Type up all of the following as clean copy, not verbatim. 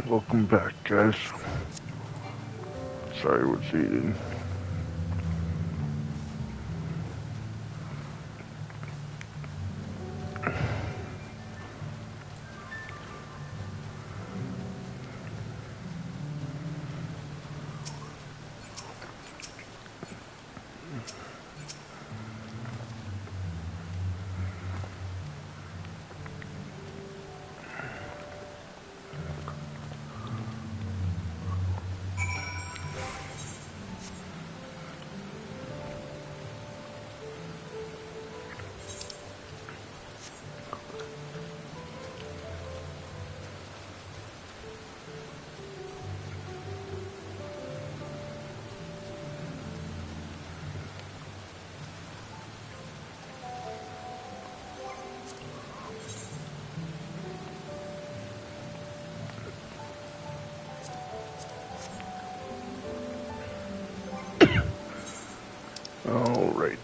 Welcome back, guys. Sorry, I was eating. All right.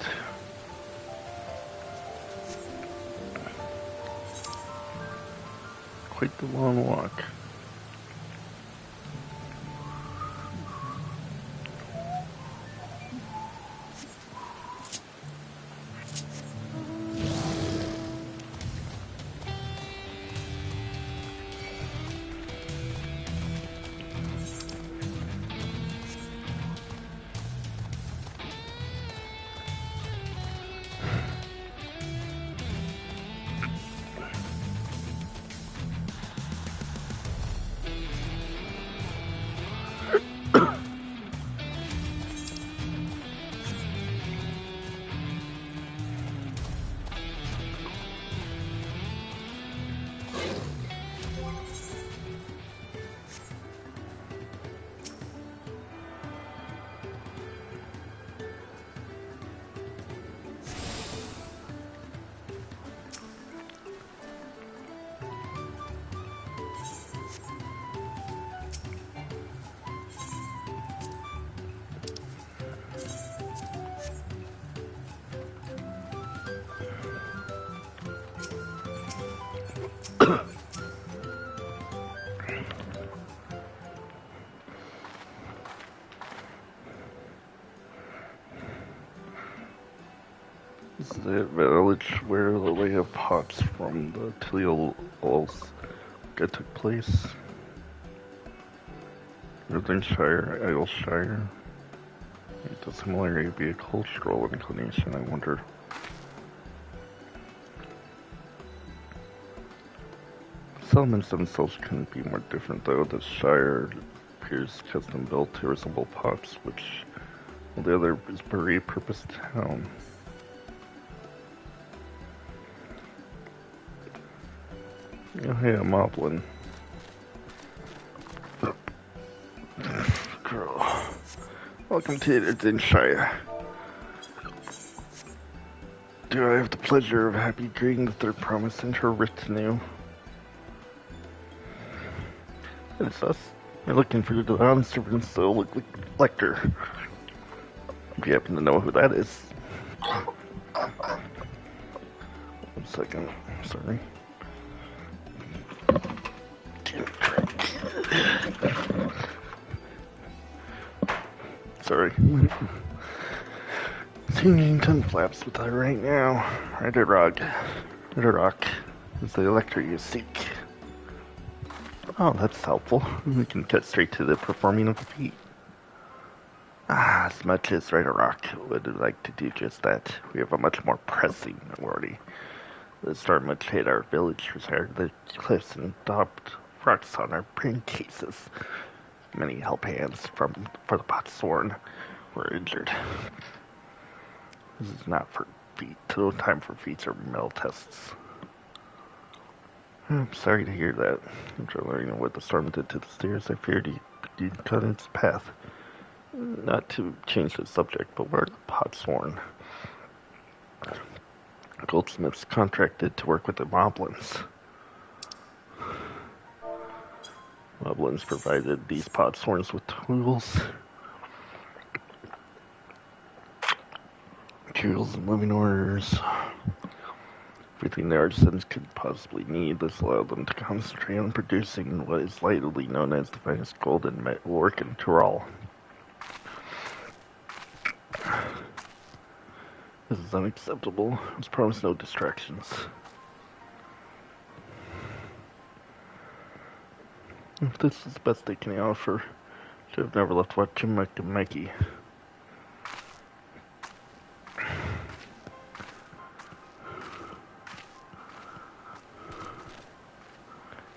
Quite the long walk. This is the village where the lay of pots from the Tilials took place. Northernshire, Aylshire. The similarity be a cultural inclination, I wonder. Settlements themselves couldn't be more different, though. The Shire appears custom built to resemble pots, which, while the other is a repurposed town. Oh, hey, a moblin. Girl. Welcome to Northernshire. Do I have the pleasure of happy greeting the third promise and her retinue? It's us. We're looking for the Dawn servants, so look like Lecter. If you happen to know who that is. 1 second. Sorry. Sorry. Singing tongue flaps with her right now. Rider Rock is the elector you seek. Oh, that's helpful. We can cut straight to the performing of the feat. As much as Rider Rock would like to do just that, we have a much more pressing priority. The storm which hit our village retired the cliffs and dropped rocks on our brain cases. Many help hands for the Potsworn were injured. This is not for feet. No time for feats or metal tests. I'm sorry to hear that. After learning what the storm did to the stairs, I feared he'd cut its path. Not to change the subject, but where are the Potsworn? Goldsmiths contracted to work with the Moblins. Moblins provided these Potsworns with tools. materials and living orders. Everything the artisans could possibly need. This allowed them to concentrate on producing what is lightly known as the finest gold and metalwork in Tyrol. This is unacceptable. I was promised no distractions. If this is the best they can offer, I should have never left Mikey.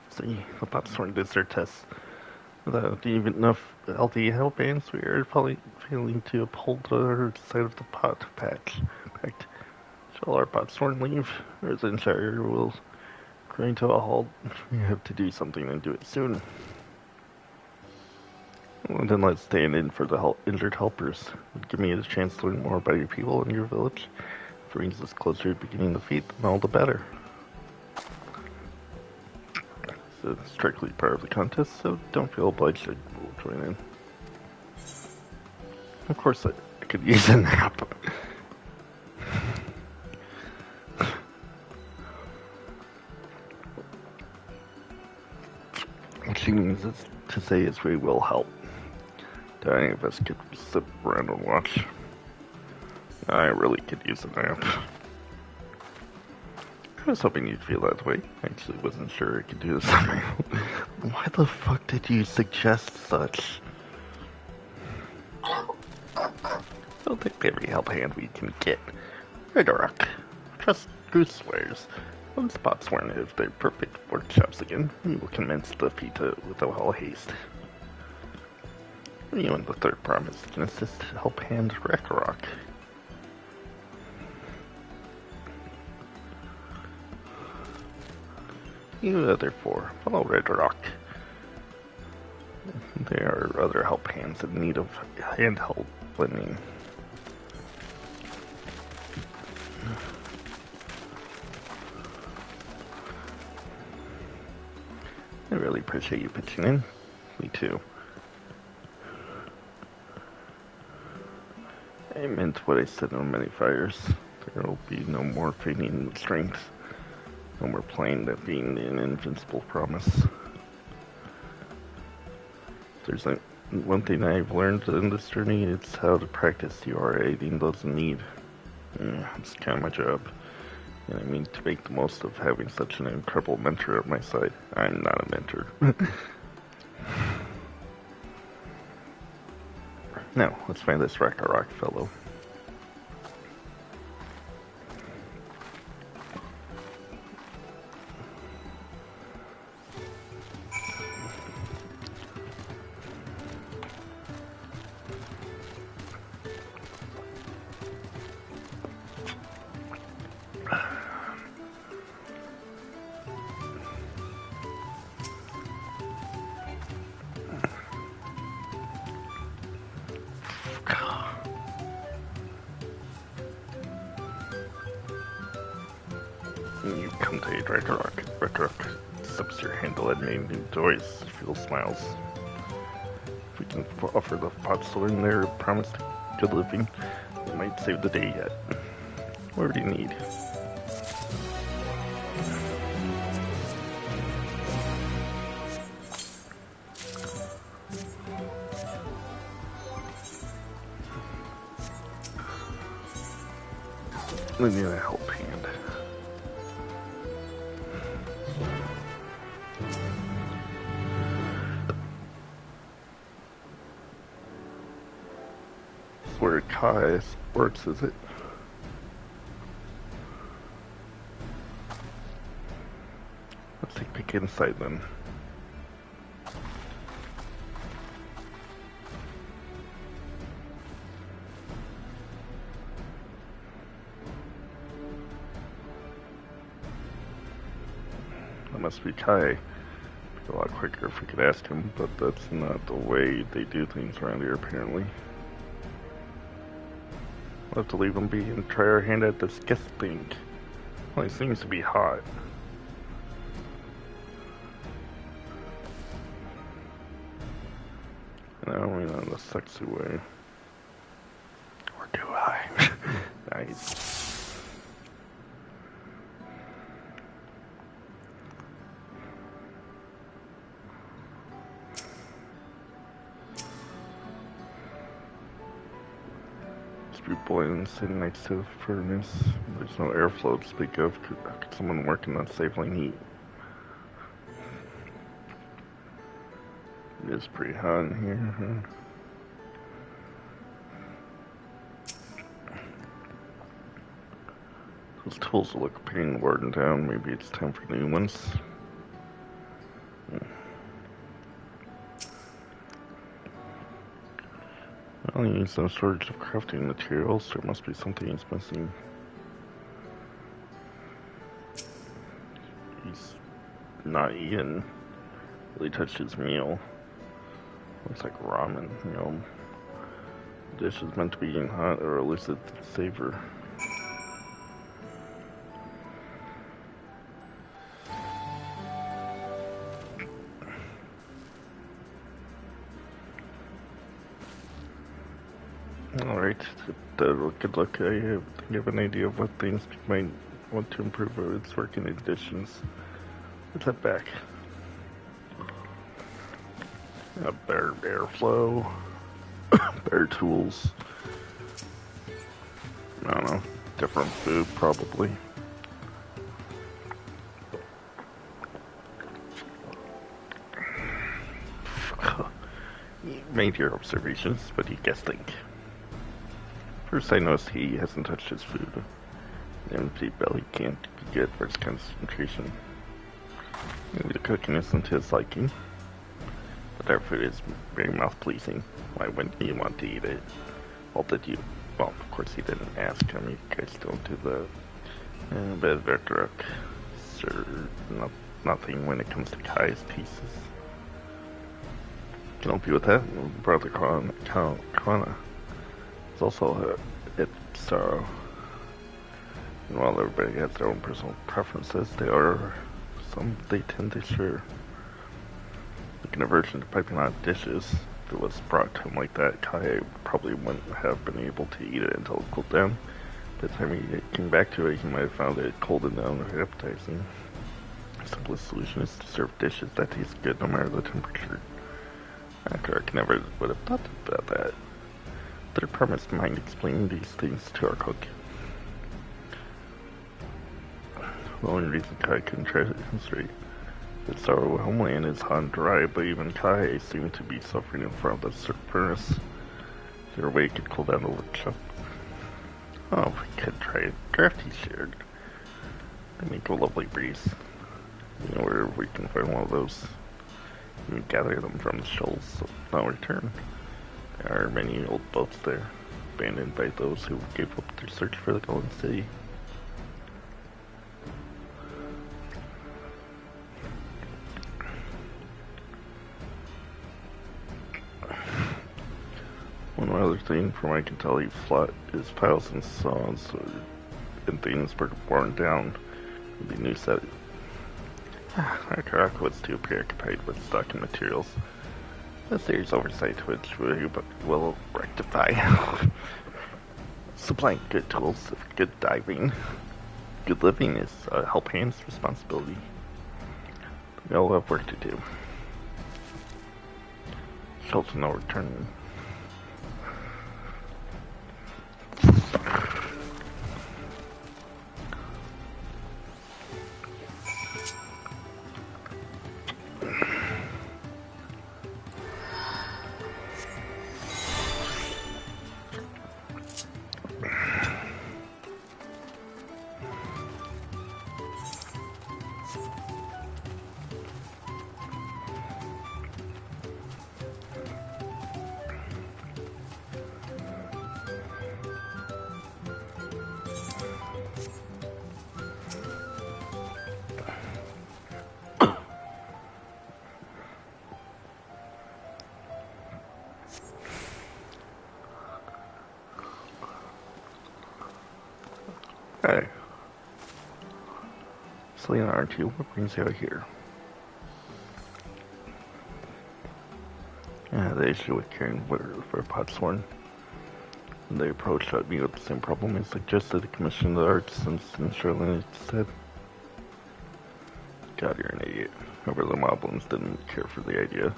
See, the Popstorm did their tests. Without even enough healthy help bands, we are probably failing to uphold our side of the pot patch. In fact, shall our Popstorm leave? Or the Shire will grind to a halt? We have to do something and do it soon. Well, then let's stand in for the injured helpers. It would give me a chance to learn more about your people and your village. If it brings us closer to beginning the feat, then all the better. It's strictly part of the contest, so don't feel obliged to join in. Of course, I could use a nap. What she means is to say is we will help. That any of us could sit around and watch. I really could use a nap. I was hoping you'd feel that way. I actually wasn't sure I could do this on my own. Why the fuck did you suggest such? I'll take every help hand we can get. Ragnarok. Trust Goose swears. Once Popstorm have their perfect workshops again, we will commence the feat with all haste. You and the third promise can assist help hand Ragnarok. You other four, follow Ragnarok. There are other help hands in need of handheld lending. I really appreciate you pitching in. Me too. I meant what I said on many fires. There will be no more feigning strength. No more playing that being an invincible promise. There's one thing I've learned in this journey, it's how to practice your aiding those in need. It's kind of my job. And I mean to make the most of having such an incredible mentor at my side. I'm not a mentor. Now, let's find this Ragnarok fellow. You come to aid Ragnarok. Ragnarok accepts your handle and name enjoys fuel smiles. If we can offer the Popstorm their promised good living, it might save the day yet. What do you need? We need a help hand. That's where Kai works, is it? Let's take a peek inside then. That must be Kai. It'd be a lot quicker if we could ask him, but that's not the way they do things around here, apparently. We'll have to leave him be and try our hand at this guest thing. Well, he seems to be hot. And I don't mean in a sexy way. Or do I? Nice. Be boiling sitting next to the furnace. There's no airflow to speak of. Could someone working on stifling heat? It is pretty hot in here. Those tools look a pain worn down. Maybe it's time for new ones. Well, he needs no shortage of crafting materials. There must be something he's missing. He's not eating. Really touched his meal. Looks like ramen, you know. The dish is meant to be eaten hot or elicit savor. Alright, good luck. I have an idea of what things we might want to improve its working conditions. Let's head back. Better airflow, better tools. I don't know, different food probably. You made your observations, what do you guys think? First I noticed he hasn't touched his food. An empty belly can't be good for his concentration. Maybe the cooking isn't his liking. But our food is very mouth-pleasing. Why wouldn't you want to eat it? Well, did you? Well, of course he didn't ask. I mean, you guys don't do the Bedrock. Sir, nothing when it comes to Kai's pieces. Can help you with that, Brother Kana. It's also it's while everybody has their own personal preferences, they tend to share. Like an aversion to piping hot dishes. If it was brought to him like that, Kai probably wouldn't have been able to eat it until it cooled down. By the time he came back to it, he might have found it cold and down or appetizing. The simplest solution is to serve dishes that taste good no matter the temperature. Kirk never would have thought about that. But I promised mind explaining these things to our cook. The only reason Kai couldn't try to demonstrate its our homeland is hot and dry, but even Kai seemed to be suffering in front of the furnace. Their way could cool down a little chip. Oh, we could try it. Crafty shared. They make a lovely breeze. You know where we can find one of those. We gather them from the shoals, so now return. There are many old boats there, abandoned by those who gave up their search for the golden city. One other thing, from what I can tell, he flat his tiles and saws and things were worn down. Maybe new set. Akaraka was too preoccupied with stocking materials. A serious oversight which we will rectify. Supplying good tools, good diving, good living is help hand's responsibility. We all have work to do. Shelter no return. Hey. Selena, aren't you? What brings you out here? Yeah, the issue with carrying water for Potsworn. When they approached me with the same problem, I suggested to commission the artisans in Charlotte instead. God, you're an idiot. However, the Moblins didn't care for the idea.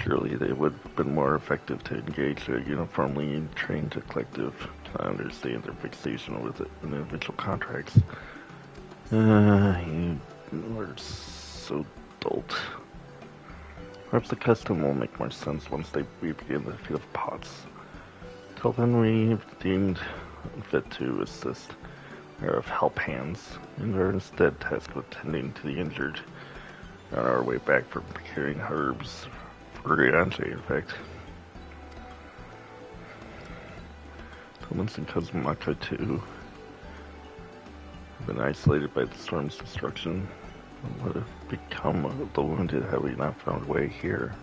Surely they would have been more effective to engage a uniformly trained collective. Can I understand their fixation with individual contracts? You are so dolt. Perhaps the custom will make more sense once we begin the field of pots. Till then, we deemed unfit to assist. We are of help hands, and are instead tasked with tending to the injured. On our way back from procuring herbs for Rianche, in fact. Thomas and Kazumaka, too, have been isolated by the storm's destruction. What would have become of the wounded had we not found a way here?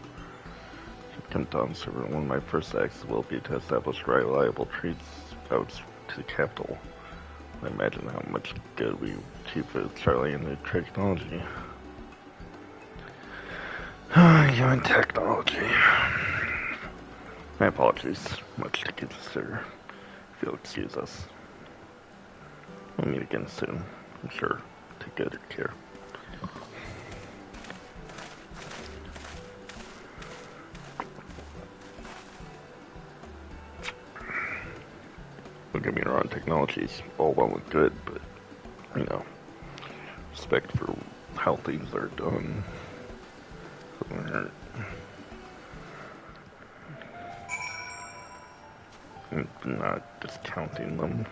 Should come down, servant. One of my first acts will be to establish reliable trades routes to the capital. I imagine how much good we achieve with Charlie and the technology. You and technology. My apologies. Much to consider. If you'll excuse us. We'll meet again soon. I'm sure. Take good care. Don't get me wrong, technology is all well and good, but, respect for how things are done. I'm not discounting them.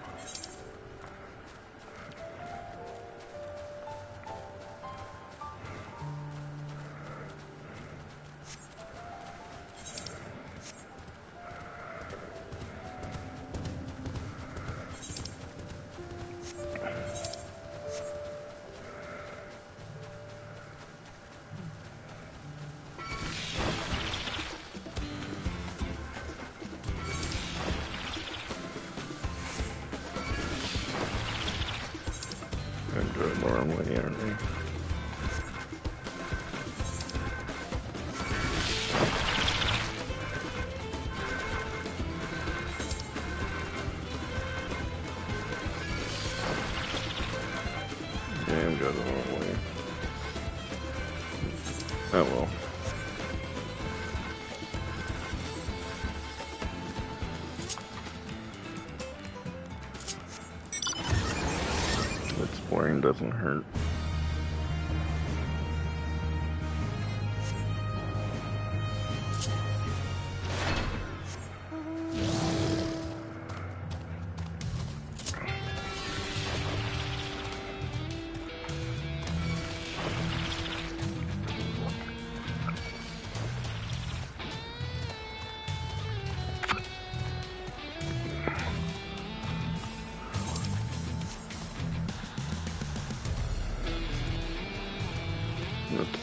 Normally, aren't they? Yeah, I'm going the wrong way. Oh well. Exploring doesn't hurt.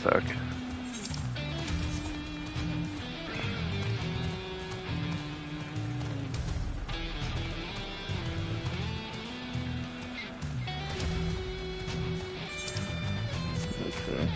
Suck. Okay.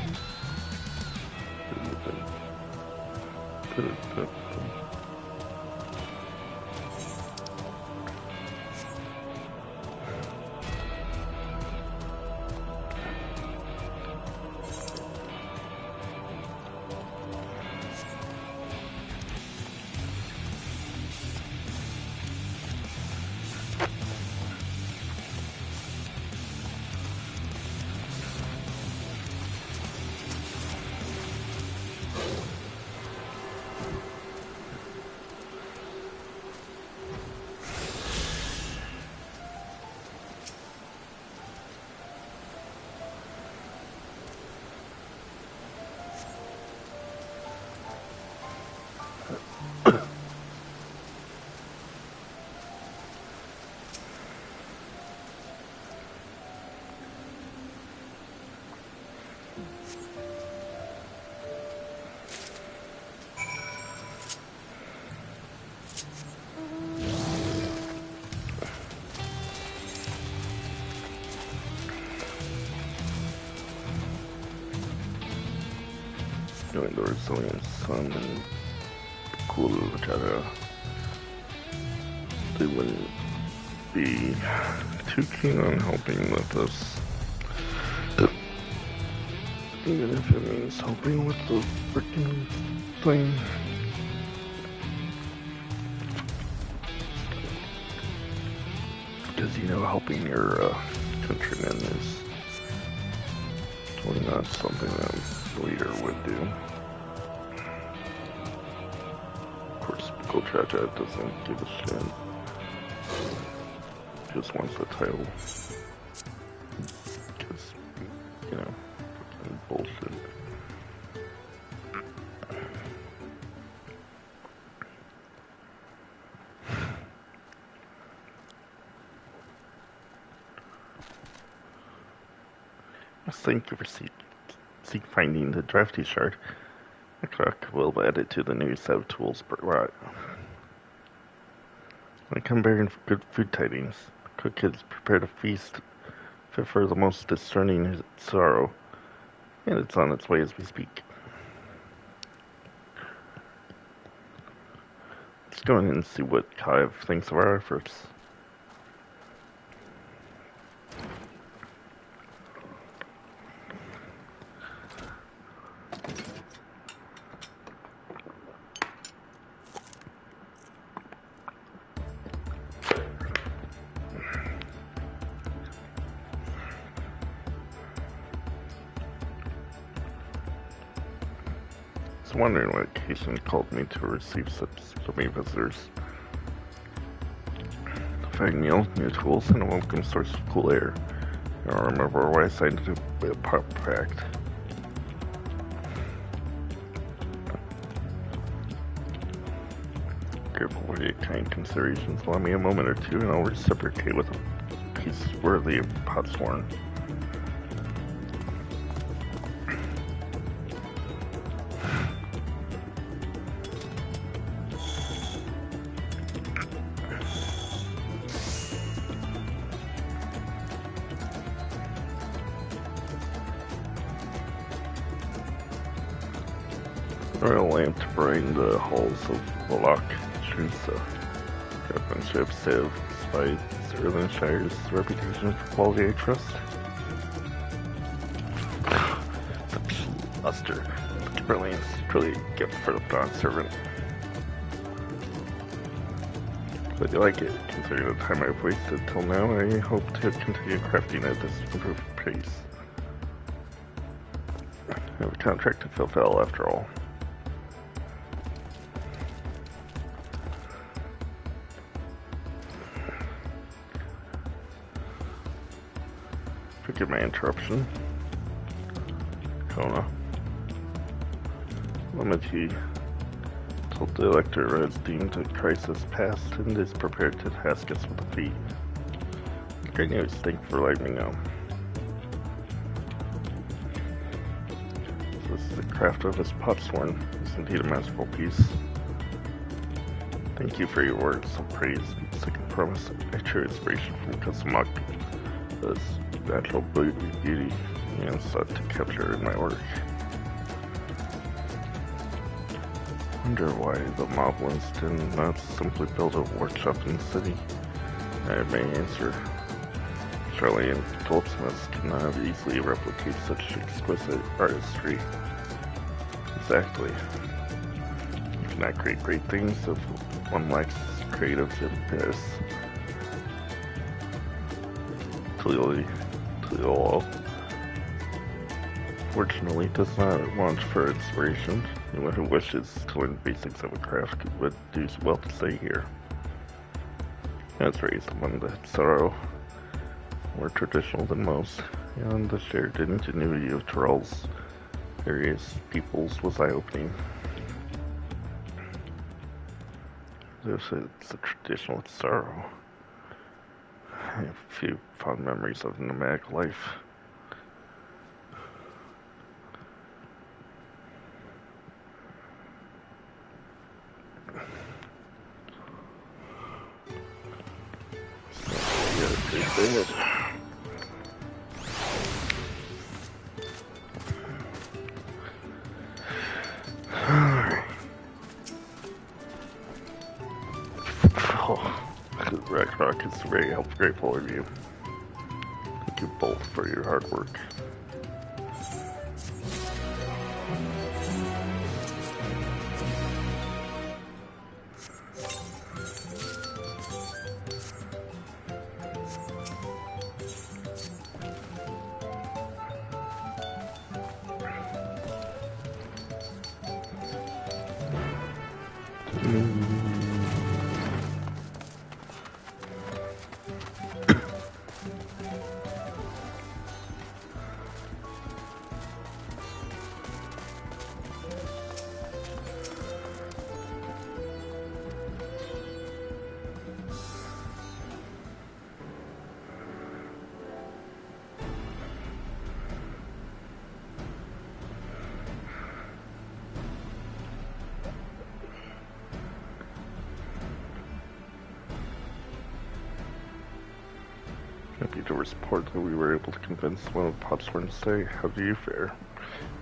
Doing the resilient sun and cool, etc. honestly wouldn't be too keen on helping with this. Even if it means helping with the freaking thing. Because, you know, helping your countrymen is totally not something that a leader would do. Of course, Goldraja doesn't give a shit. Just wants the title. Because, you know, bullshit. Thank you for seek finding the drafty shard. The cook will add it to the new set of tools per lot. When I come bearing good food tidings, the cook has prepared a feast fit for the most discerning sorrow, and it's on its way as we speak. Let's go in and see what Kaiv thinks of our efforts. I was wondering what occasion called me to receive so many visitors. A fine meal, new tools, and a welcome source of cool air. I don't remember why I signed a pop pact. Careful for your kind considerations. Allow me a moment or two, and I'll reciprocate with a piece worthy of Potsworn. Royal lamp to brighten the halls of Volok, Shrisa. Craftsmanship, Civ, despite Erlinshire's reputation for quality I trust. The luster, the brilliance, truly a gift for the bronze servant. But you like it, considering the time I've wasted till now. I hope to continue crafting at this improved pace. I have a contract to fulfill after all. Forgive my interruption. Kona. Limity told the elector has deemed a crisis past and is prepared to task us with a feat. Great news, thank you for letting me know. This is the craft of his Potsworn. It's indeed a masterful piece. Thank you for your words of praise. Second promise, I drew inspiration from Kazumak. This natural beauty and sought to capture in my work. Wonder why the moblins did not simply build a workshop in the city. I have my answer. Charlie and goldsmiths cannot easily replicate such exquisite artistry. Exactly. You cannot create great things if one lacks creative impetus. Clearly, fortunately, does not want for inspiration. Anyone who wishes to learn basics of a craft would do well to stay here. I was raised among the Tsaro, more traditional than most, and the shared ingenuity of Tyrell's various peoples was eye-opening. This is a traditional Tsaro. I have few fond memories of nomadic life. Pretty bad. Alright. Oh, Rock is very grateful of you. Thank you both for your hard work. Happy to report that we were able to convince one of the Potsworn to stay. How do you fare?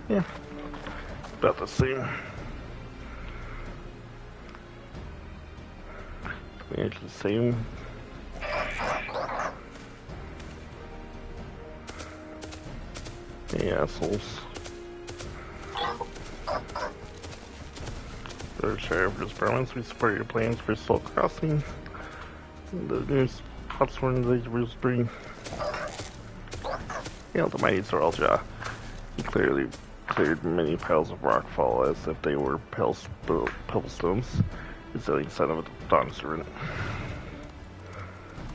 Yeah, about the same. It's the same. Hey, assholes. The Sheriff of Province, we support your plans for Soul Crossing. The news Potsworn they will bring. Hail the mighty Zoralja. He clearly cleared many piles of rockfall as if they were pebblestones. Resilient son of a dawn servant.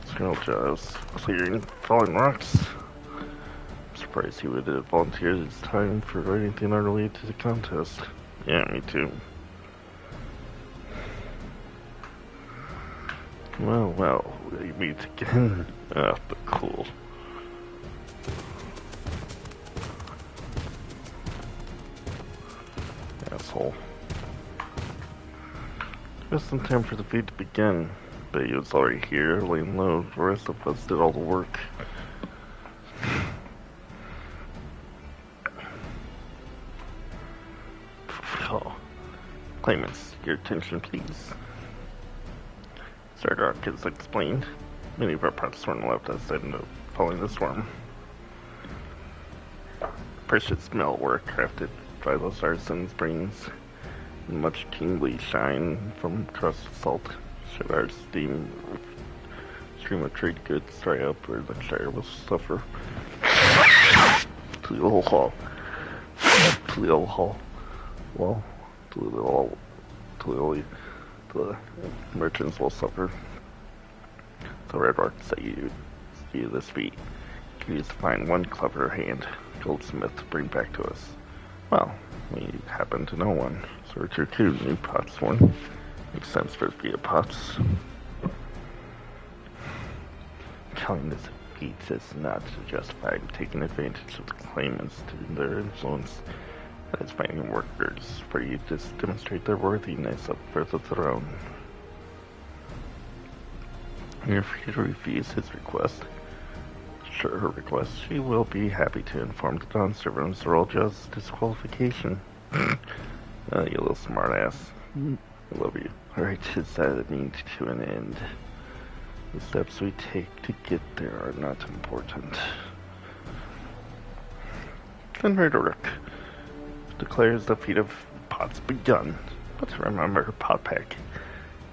Zoralja is clearing falling rocks. I'm surprised he would have volunteered his time for anything unrelated to the contest. Yeah, me too. Well, we meet again. But cool. Asshole. Just in time for the feed to begin. But he was already here, laying low. The rest of us did all the work. Oh. Claimants, your attention please. Sardark has explained. Many of our Potsworn left us ended up following the storm. Precious metalwork crafted by those arsons brings much kingly shine from crusted salt. Should our stream of trade goods dry up, or the Shire will suffer. To the old hall. To the old hall. Well, the merchants will suffer. So Red Rock say you this feat. You need to find one clever hand goldsmith to bring back to us. Well, we happen to know one, so we're two new Potsworn. Makes sense for via pots. Calling this a feat is not to justify taking advantage of the claimants to their influence. That is finding workers for you to demonstrate their worthiness up for the throne. You're free to refuse his request. Sure, her request, she will be happy to inform the Dawn Servant of Zoralja's disqualification. You little smartass. I love you. Alright, is that a means to an end? The steps we take to get there are not important. Then Rook declares the feat of pots begun. But remember, pot pack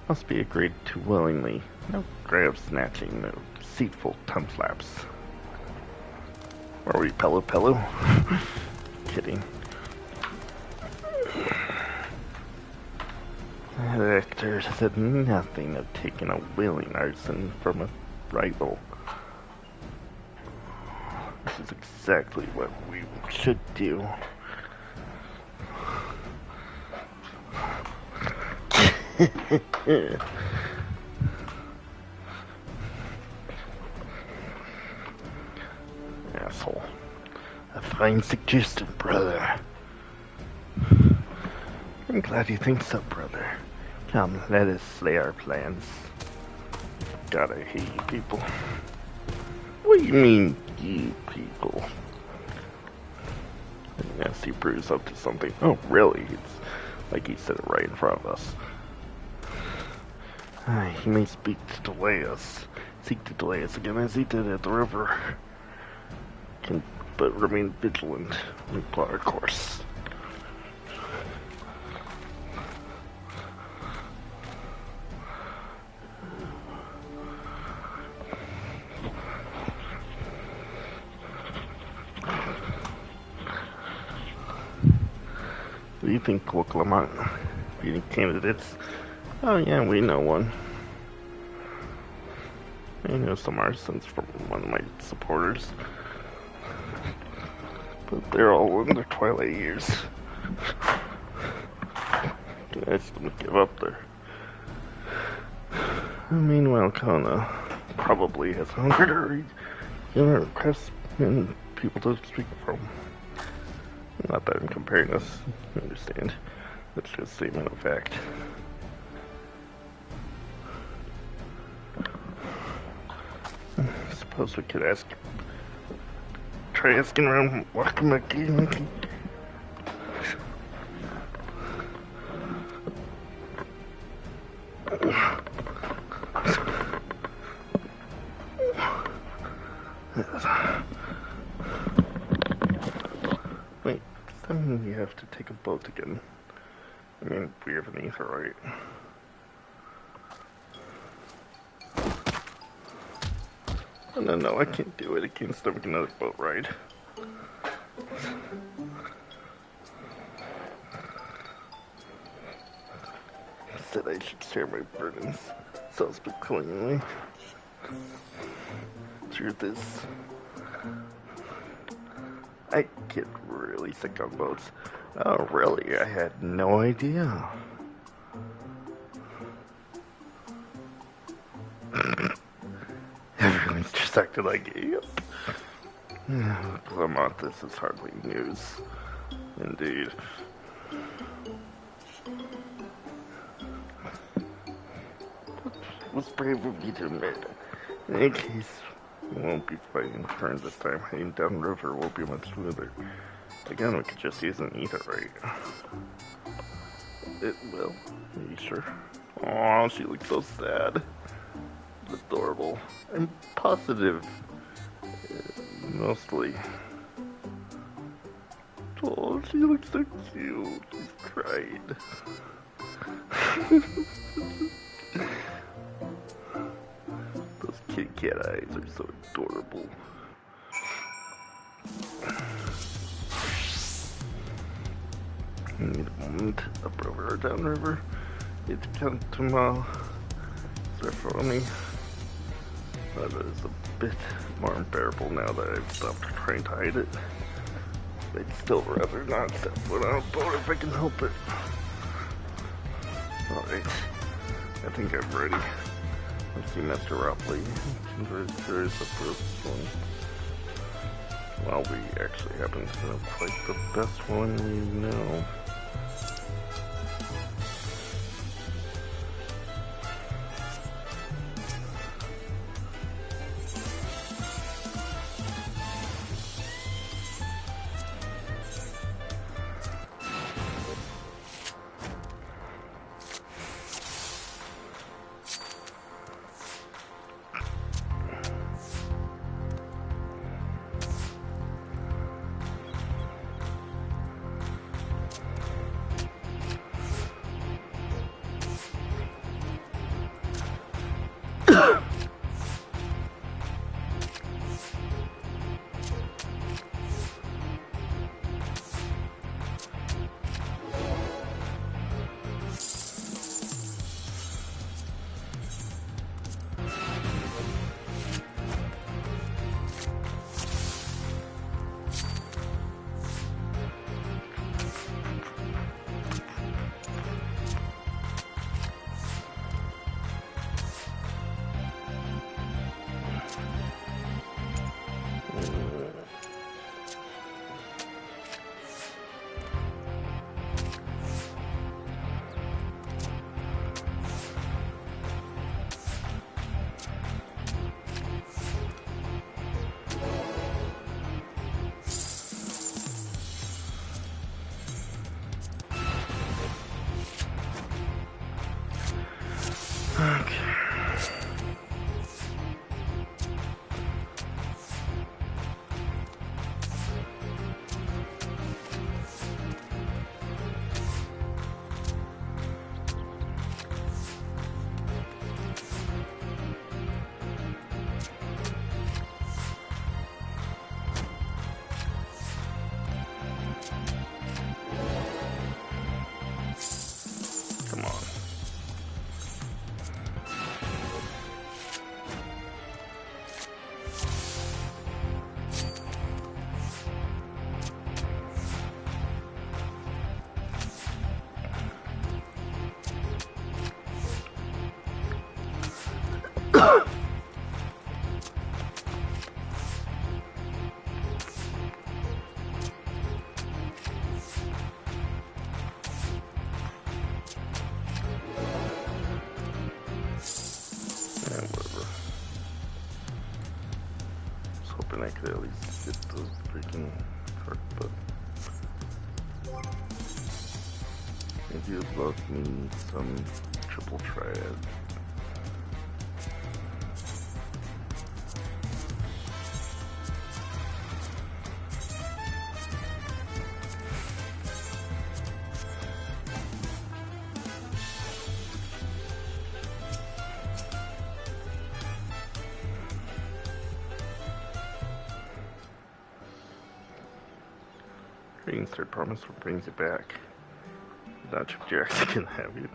must be agreed to willingly. No grab snatching, no deceitful tongue flaps. Are we Pello? Kidding. Hector said nothing of taking a willing arson from a rival. This is exactly what we should do. Asshole. A fine suggestion, brother. I'm glad you think so, brother. Come, let us slay our plans. God, I hate you people. What do you mean, you people? Nasty Brew's up to something. Oh, really? It's like he said it right in front of us. He may speak to delay us. seek to delay us again as he did at the river. But remain vigilant and plot our course. What do you think, Cloak Lamont? Any candidates? Oh yeah, we know one. I know some arsons from one of my supporters. But they're all in their twilight years. I asked them to give up there. Meanwhile, Kona probably has 100 or craftsmen people to speak from. Not that I'm comparing us, you understand. That's just a statement of fact. I suppose we could try asking around Wakamaki. Wait, does that mean we have to take a boat again? I mean, we have an ether, right? Oh, no, I can't do it. I can't stomach another boat ride. Said I should share my burdens. So speak cleanly. Truth is, I get really sick on boats. Oh, really? I had no idea. Everyone's just acted like, yep. Lamont, this is hardly news. Indeed. It was brave of me to admit. In any case, we won't be fighting turns this time. Heading downriver will be much smoother. Again, we could just use an ether, right? It will. Are you sure? Aw, she looks so sad. Adorable. I'm positive. Mostly. Oh, she looks so cute. She's cried. Those kitty cat eyes are so adorable. I need a moment. Upriver or downriver. It's come to Ceremony. That is a bit more unbearable now that I've stopped trying to hide it. I'd still rather not step foot on a boat if I can help it. Alright, I think I'm ready. Let's see Master Ropley. There is the first one. Well, we actually happen to know quite the best one we know. to at least get the freaking card, but if you love me some triple triad. Greens, I promise will brings you back. Not if Jackson can have you.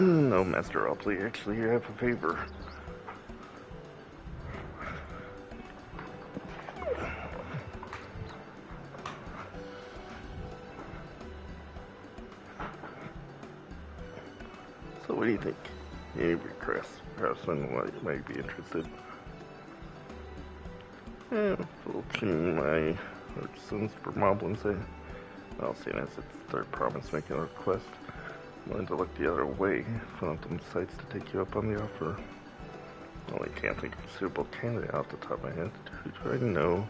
No, Master Opley, actually you have a favor. So what do you think? Any requests? Perhaps someone might be interested. We'll clean my sins for moblins, eh? Well, seeing as it's their promise making a request, I'm willing to look the other way if one of them decides to take you up on the offer. Well, I can't think of a suitable candidate off the top of my head. Who do I know?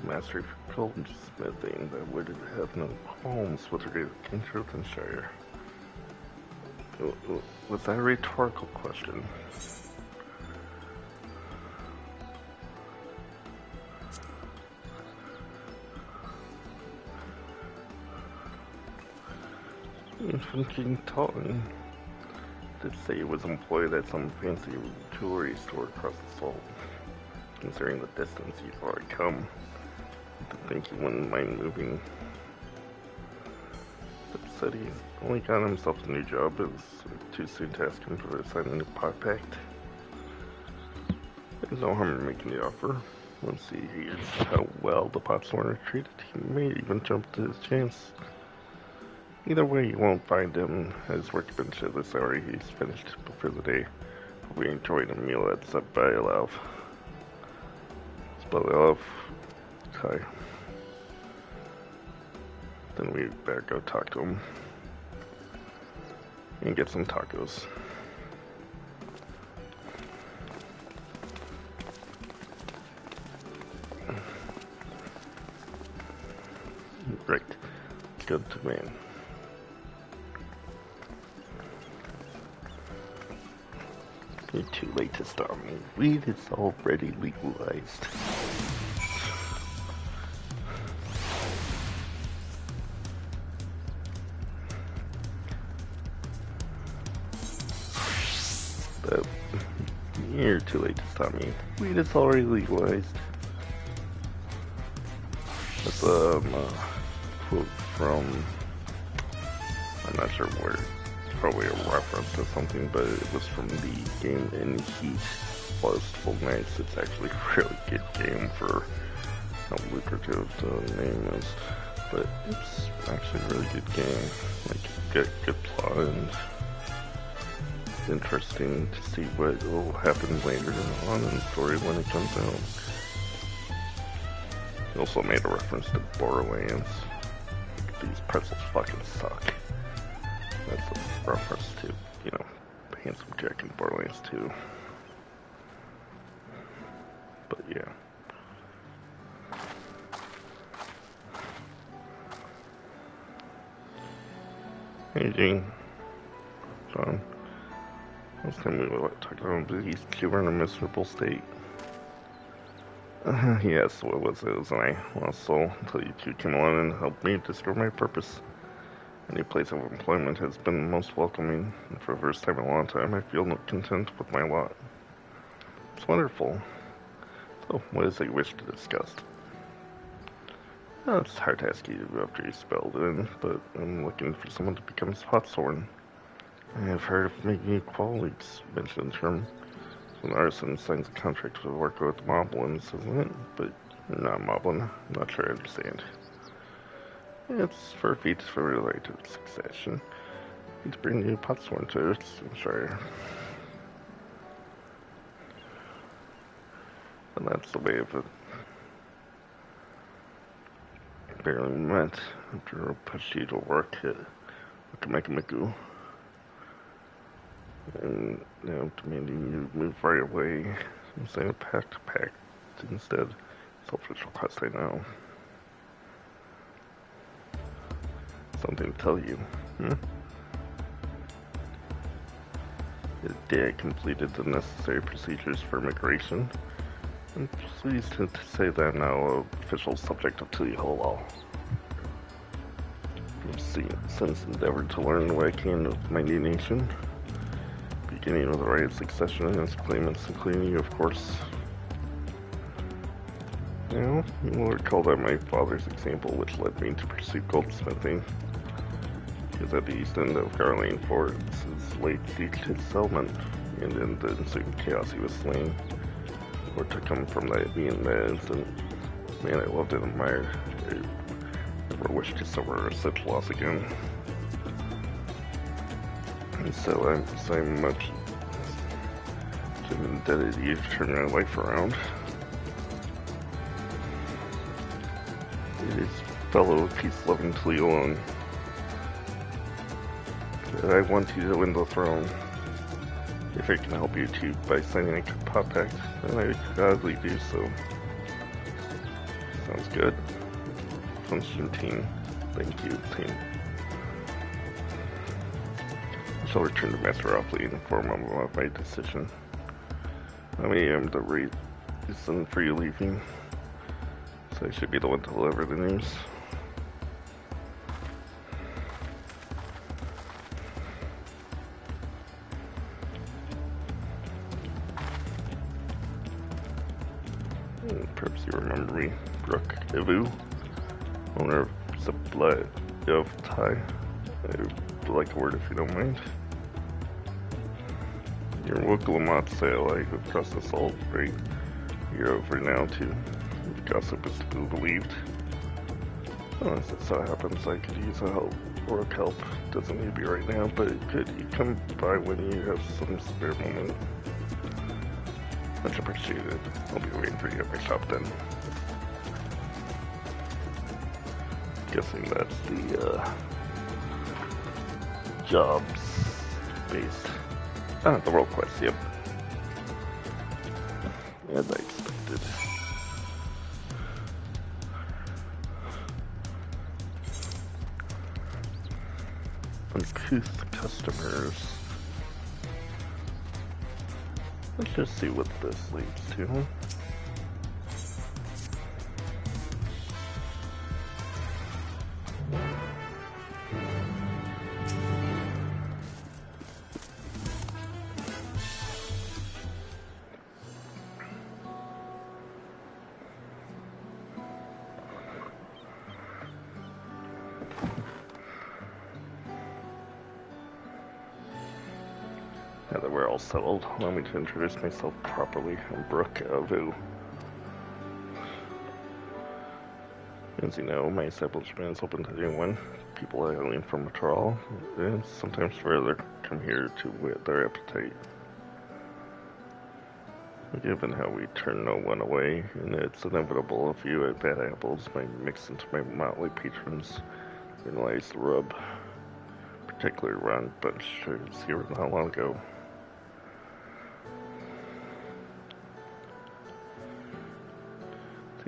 The master of goldsmithing that would have no qualms with regard to King Shire. Was that a rhetorical question? From King Taunton did say he was employed at some fancy jewelry store across the salt. Considering the distance he's already come, I think he wouldn't mind moving. But said he's only got himself a new job. It was too soon to ask him to sign a new pot pact. There's no harm in making the offer. Once he hears how well the Potsworn are treated, he may even jump to his chance. Either way, you won't find him at his workbench at this hour. He's finished for the day. We enjoyed a meal at Zabailov. Hi. Then we better go talk to him and get some tacos. Right. Good to man. You're too late to stop me. Weed is already legalized. But you're too late to stop me. Weed is already legalized. That's a quote from, I'm not sure where. Probably a reference to something, but it was from the game In Heat Full Nights. It's actually a really good game for how lucrative the name is, but it's actually a really good game. Like, good plot, and it's interesting to see what will happen later on in the story when it comes out. He also made a reference to Borderlands. These pretzels fucking suck. That's a reference to, you know, Handsome Jack and Borderlands 2. But yeah. Hey Gene. John. Last time we were talking about these two were in a miserable state. Yes, what was it? Wasn't I? Lost soul until you two came along and helped me discover my purpose. A new place of employment has been most welcoming, and for the first time in a long time I feel no content with my lot. It's wonderful. So, what is it you wish to discuss? Well, it's hard to ask you after you spelled in, but I'm looking for someone to become Potsworn. I have heard of making new qualities mentioned the term. So an artisan signs a contract to work with moblins, isn't it? But you're not a moblin. I'm not sure I understand. It's for a feat for relative succession. Need to bring new Potsworn to Earth, I'm sure. And that's the way of it. Barely met after a Pashito work at Wakamekamaku. And now demanding you move right away. I'm saying pact to pact instead. Selfish request, I know. Something to tell you. The day I completed the necessary procedures for immigration, I'm pleased to say that I'm now an official subject of Tuliholal. I've since endeavored to learn what I can of my new nation, beginning with the right of succession and its claimants, including you, of course. Now, you will recall that my father's example, which led me to pursue goldsmithing, is at the east end of Garland Fort's late siege to settlement, and in the ensuing chaos he was slain, or took him from me in that instant. Man, I loved and admired. I never wished to suffer such loss again. And so I'm much indebted to you to turn my life around. It is fellow peace-loving Tleon. I want you to win the throne. If I can help you too by signing a compact, then I would gladly do so. Sounds good. Function team. Thank you, team. I shall return to Master Ropley and inform him of my decision. I am the reason for you leaving, so I should be the one to deliver the news. Perhaps you remember me, Brook Ivu, owner of Supply of Thai. I would like a word if you don't mind. Your local Lamont sale, I have crossed the salt rate. You're over now too. If gossip is to be believed. Well, as it so happens, I could use a work help. Doesn't need to be right now, but could you come by when you have some spare moment? Much appreciated. I'll be waiting for you at my shop then. Guessing that's the jobs based. The world quest, yep. As I expected. Uncouth customers. Let's just see what this leads to. Now that we're all settled, allow me to introduce myself properly. I'm Brook Ivu. As you know, my establishment is open to anyone. People hailing from Matral, and sometimes further, come here to whet their appetite. Given how we turn no one away, and it's inevitable a few bad apples might mix into my motley patrons, then lies the rub. Particularly Ron Bunch was here not long ago.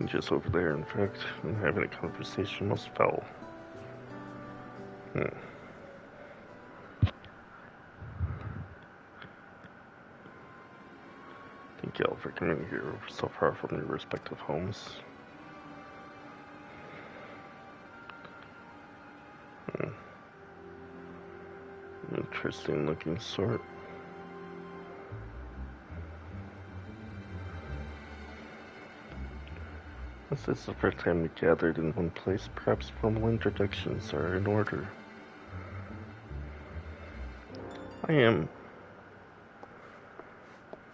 Just over there, in fact, and having a conversation most foul. Thank y'all for coming here so far from your respective homes. Interesting looking sort. This is the first time we gathered in one place. Perhaps formal introductions are in order. I am.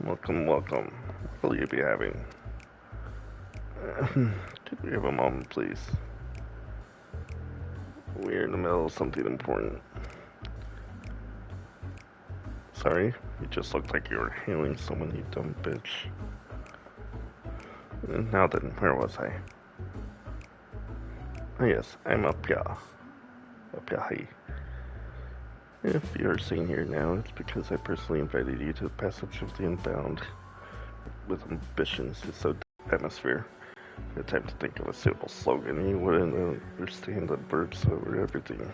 Welcome, welcome. What will you be having? Could we have a moment, please? We're in the middle of something important. Sorry, you just looked like you were hailing someone, you dumb bitch. Now then, where was I? Oh yes, I'm up here. If you're seen here now, it's because I personally invited you to the passage of the Unbound with ambitions to sow atmosphere. If you had time to think of a suitable slogan, you wouldn't understand that birds over everything.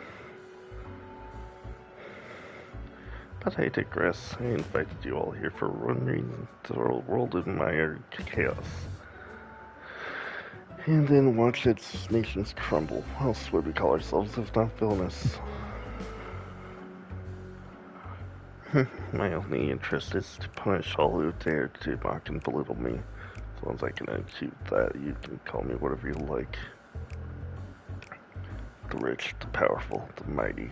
But I digress. I invited you all here for one reason: to world admire chaos. And then watch its nations crumble. What else would we call ourselves if not villainous? My only interest is to punish all who dare to mock and belittle me. As long as I can achieve that, you can call me whatever you like. The rich, the powerful, the mighty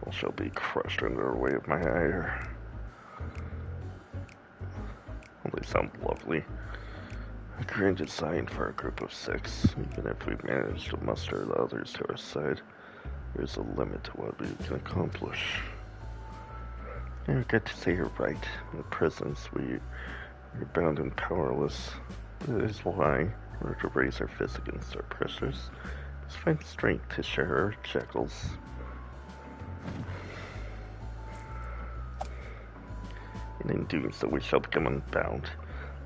all shall be crushed under the weight of my ire. Well, they sound lovely. A grand design for a group of 6. Even if we manage to muster the others to our side, there's a limit to what we can accomplish. I regret to say you're right. In the presence, we are bound and powerless. That is why, in order to raise our fists against our pressures, let's find strength to share our shackles. And in doing so, we shall become unbound,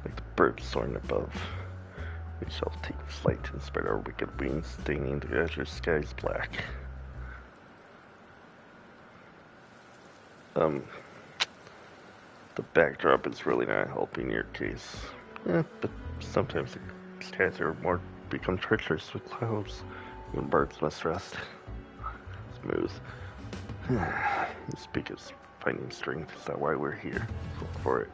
like the birds soaring above. We shall take flight and spread our wicked wings, staining the azure skies black. The backdrop is really not helping your case. But sometimes the skies are become treacherous with clouds, when birds must rest. Smooth. You speak of finding strength. Is that why we're here? Let's look for it.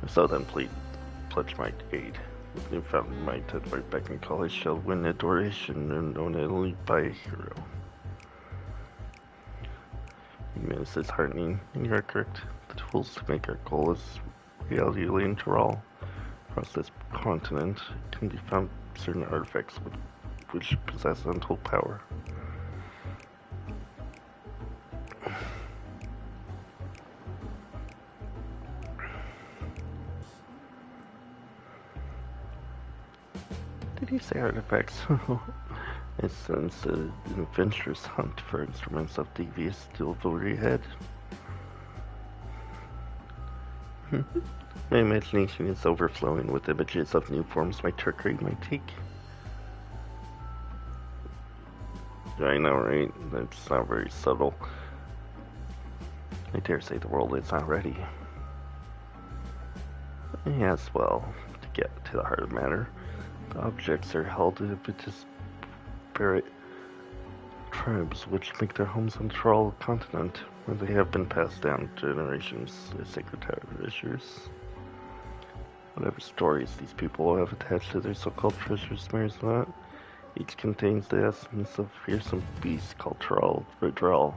So then, please pledge my aid. With newfound might at my beck and call, I shall win adoration and known only by a hero. This is heartening, and you are correct. The tools to make our goal is reality laid to all. Across this continent can be found certain artifacts which possess untold power. Did you say artifacts? I sense an adventurous hunt for instruments of devious steel-vory head. My imagination is overflowing with images of new forms my trickery might take. I know, right? That's not very subtle. I dare say the world is not ready. Yes, well, to get to the heart of the matter, the objects are held to disparate tribes which make their homes on the Troll continent, where they have been passed down generations as sacred treasures. Whatever stories these people have attached to their so-called treasures matters not. Each contains the essence of a fearsome beast called Drell,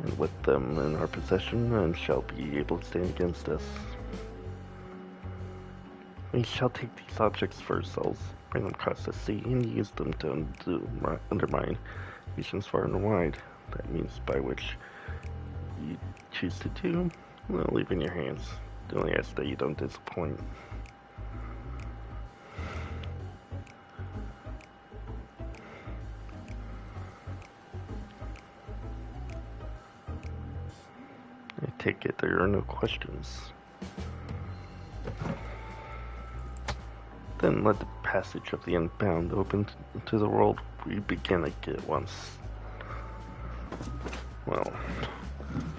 and with them in our possession, none shall be able to stand against us. We shall take these objects for ourselves, bring them across the sea, and use them to undermine nations far and wide. That means by which you choose to do, I'll leave in your hands. The only ask that you don't disappoint. I take it there are no questions. Then let the passage of the unbound open to the world we begin again at once. Well,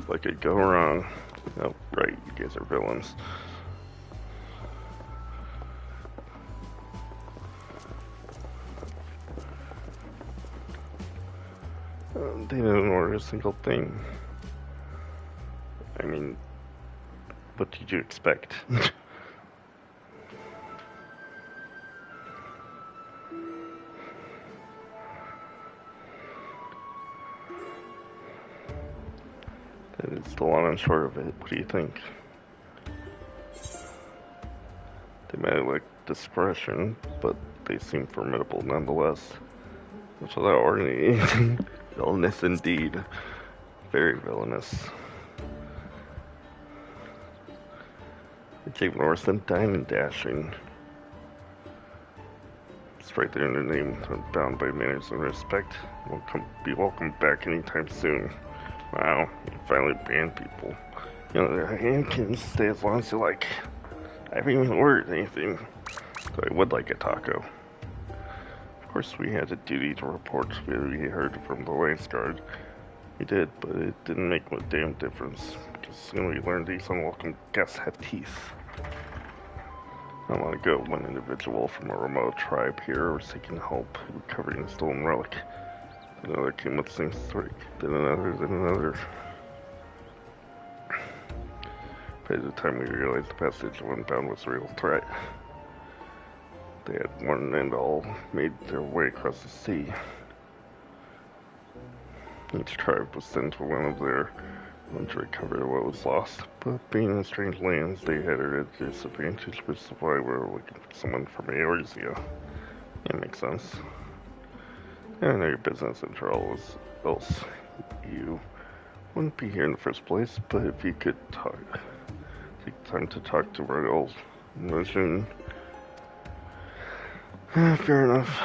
what could go wrong? Oh, right, you guys are villains. They didn't order a single thing. I mean, what did you expect? That is the long and short of it. What do you think? They may lack discretion, but they seem formidable nonetheless. Much without ordering anything. Villainous indeed. Very villainous. It's even worse than diamond dashing. It's right there in their name, bound by manners and respect. Be welcome back anytime soon. Wow, you finally banned people. You know, their hand can stay as long as you like. I haven't even ordered anything, so I would like a taco. Of course, we had a duty to report what we heard from the Lance Guard. We did, but it didn't make a damn difference, because soon we learned these unwelcome guests had teeth. I want to go. One individual from a remote tribe here was seeking help recovering a stolen relic. Another came with the same story. Then another. By the time we realized the passage of Unbound was a real threat, they had one and all made their way across the sea. Each tribe was sent to one of their own to recover what was lost, but being in strange lands, they had a disadvantage, which is why we were looking for someone from Eorzea. That makes sense. I know your business after all else. You wouldn't be here in the first place, but if you could take time to talk to Royal Notion. Fair enough.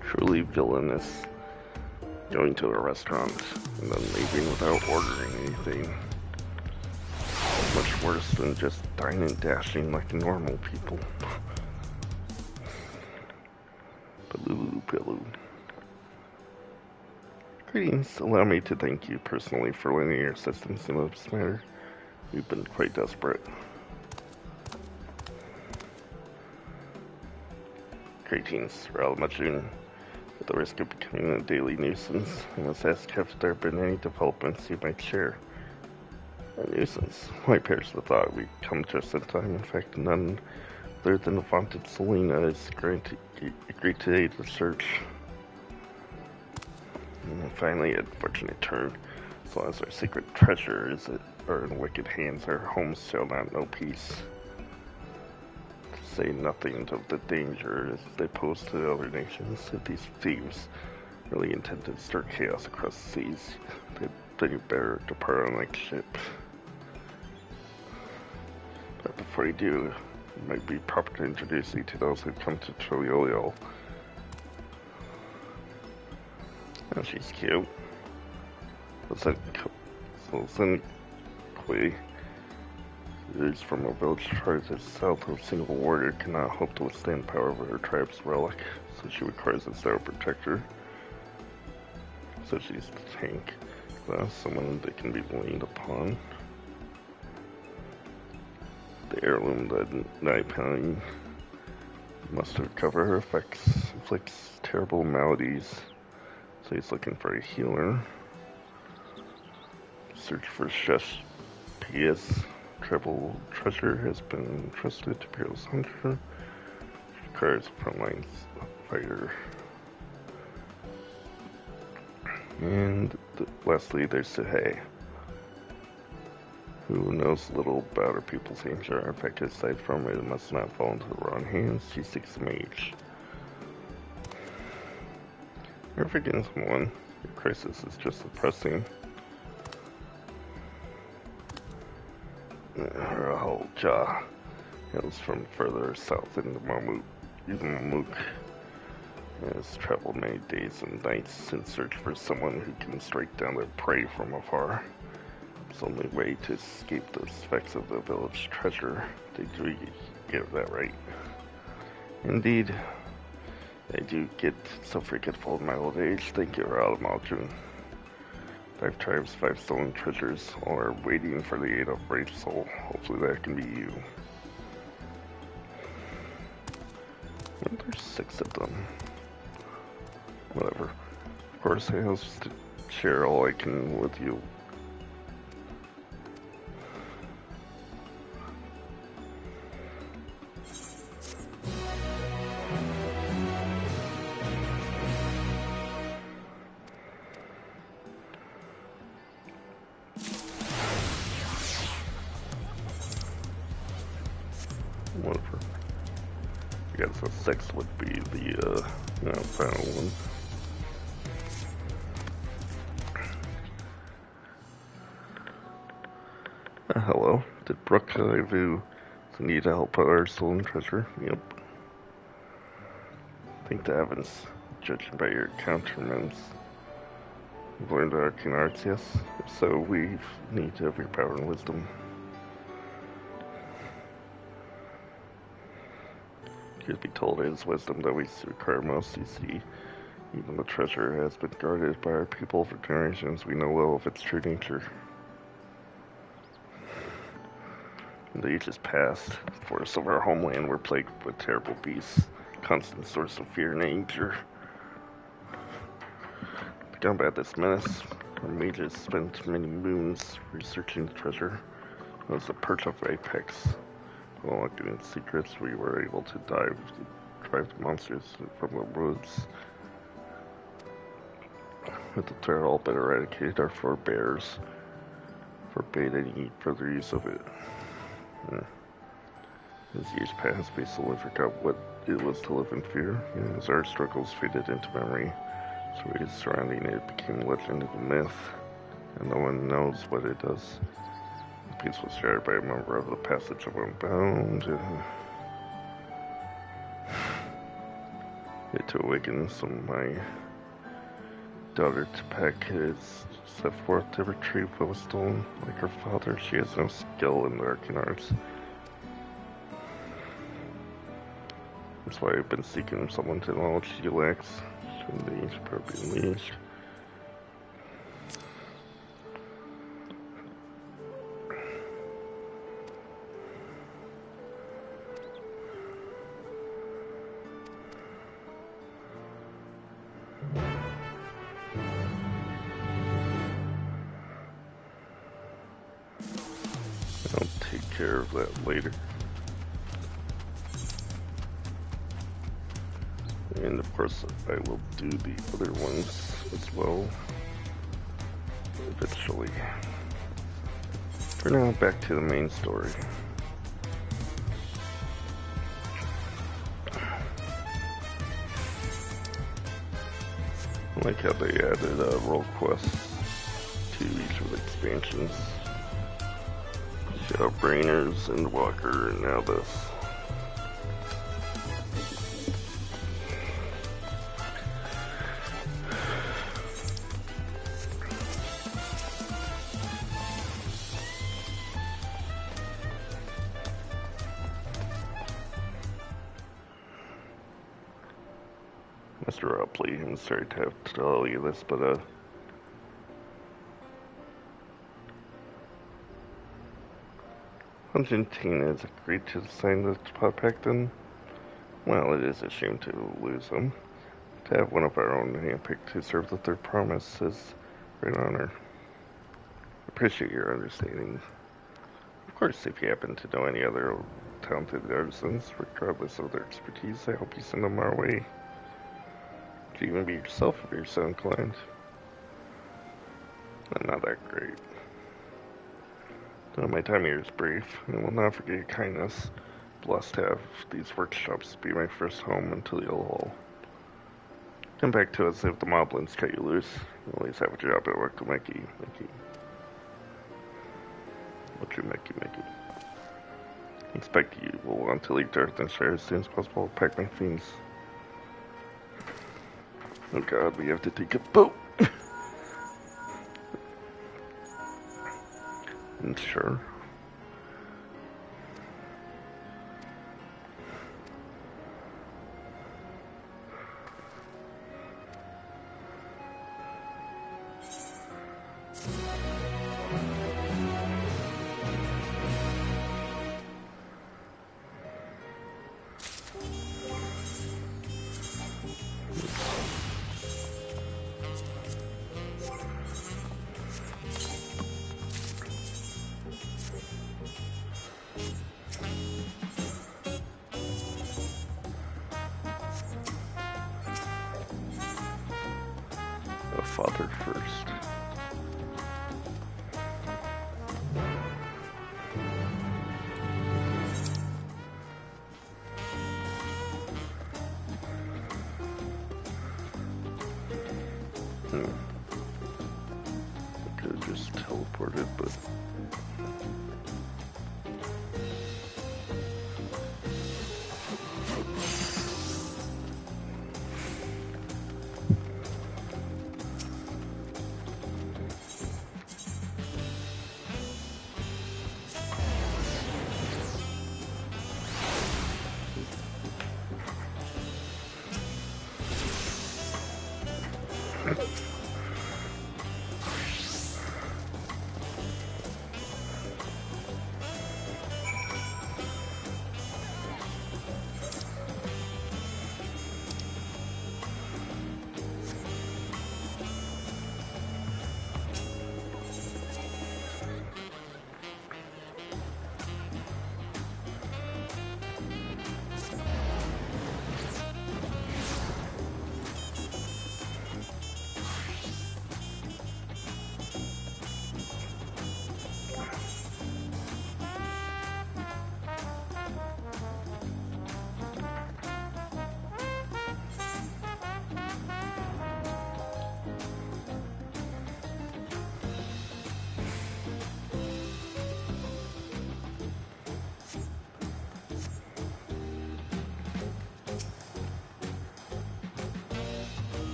Truly villainous. Going to a restaurant and then leaving without ordering anything. Much worse than just dining and dashing like normal people. Pillow. Greetings. Allow me to thank you personally for lending your assistance in this matter. We've been quite desperate. Greetings, Ralmajun. At the risk of becoming a daily nuisance, I must ask, have there been any developments you might share? A nuisance? Why perish the thought? We come just in time. In fact, none other than the vaunted Selena is agreed today to search. And finally, a fortunate turn. As long as our secret treasure are in wicked hands, our homes shall not know peace. To say nothing of the danger they pose to the other nations, if these thieves really intend to stir chaos across the seas, they'd better depart on a like ship. But before you do, it might be proper to introduce you to those who come to Triliolio. Oh, she's cute. Zenqui is from a village tribe to the south of a single warrior cannot hope to withstand the power of her tribe's relic, so she requires a thorough protector. So she's the tank class, someone that can be leaned upon. The heirloom that night pounding must recover her inflicts terrible maladies. So he's looking for a healer. Search for Shesh P.S. Treble treasure has been entrusted to Imperial's hunter. Requires a frontline fighter. And lastly, there's Sehei, who knows little about her people's ancient artifact. Aside from it must not fall into the wrong hands. She seeks a mage. You're forgetting someone. Your crisis is just depressing. Her whole jaw hails from further south in the Mamuk. Has traveled many days and nights in search for someone who can strike down their prey from afar. It's the only way to escape the effects of the village treasure. Did you get that right? Indeed. I do get so forgetful in my old age. Thank you, Ralmajun. 5 tribes, 5 stolen treasures, all are waiting for the aid of Brave Soul. Hopefully that can be you. Well, there's 6 of them. Whatever. Of course, I have to share all I can with you. Whatever. I guess the 6 would be the, final one. Hello. Did ffxiv. So need to help out our stolen treasure. Yep. I think the heavens, judging by your countermeasures. You've learned arcane arts, yes? If so, we need to have your power and wisdom. Truth be told, it is wisdom that we require most, you see. Even the treasure has been guarded by our people for generations. We know well of its true nature. In the ages past, the forests of our homeland were plagued with terrible beasts, constant source of fear and danger. To combat this menace, our mages spent many moons researching the treasure. It was the perch of apex. While looking in secrets, we were able to drive the monsters from the woods. With the threat all but eradicated, our forebears forbade any further use of it. As years passed, we slowly forgot what it was to live in fear. As our struggles faded into memory, stories surrounding it became legend and a myth, and no one knows what it does. The peace was shared by a member of the Passage of Unbound. Yet to awaken some of my daughter to pack is set forth to retrieve what was stolen. Like her father, she has no skill in the arcane arts. That's why I've been seeking someone to knowledge she lacks. Shouldn't these probably unleashed? I'll take care of that later. And of course, I will do the other ones as well, eventually. For now, back to the main story. I like how they added role quests to each of the expansions. Shadowbrainers and Walker, and now this. Mr. Upley, I'm sorry to have to tell you this, but Argentina has agreed to sign the spot pact then. Well, it is a shame to lose them. To have one of our own handpicked to serve the third promise is a great honor. Appreciate your understanding. Of course, if you happen to know any other talented artisans, regardless of their expertise, I hope you send them our way. You could even be yourself if you're so inclined. I'm not that great. Though my time here is brief, I will not forget your kindness. Blessed to have these workshops be my first home until you'll all come back to us if the moblins cut you loose. You always have a job at work to Mickey. What's your Mickey? I expect you will want to leave Darthenshire as soon as possible. Pack my things. Oh god, we have to take a boat! And sure. Father first. I could have just teleported, but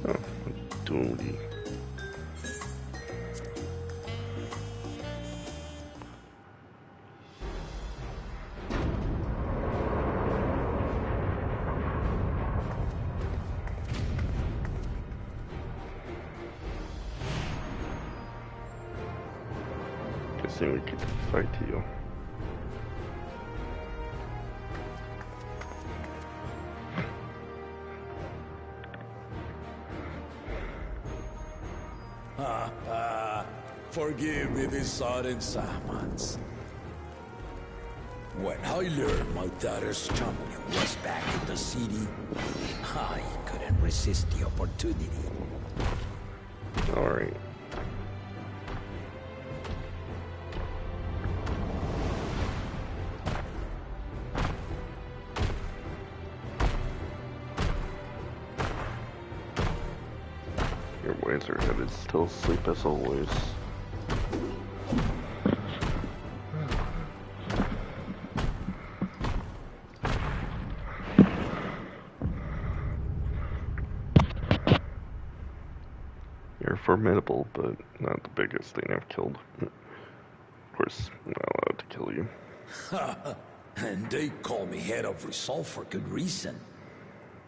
Oh, duty. Guessing we could fight you. Forgive me this sudden summons. When I learned my daughter's champion was back in the city, I couldn't resist the opportunity. Alright. Your wiser head is still asleep as always. You're formidable, but not the biggest thing I've killed. Of course, I'm not allowed to kill you. And they call me head of resolve for good reason.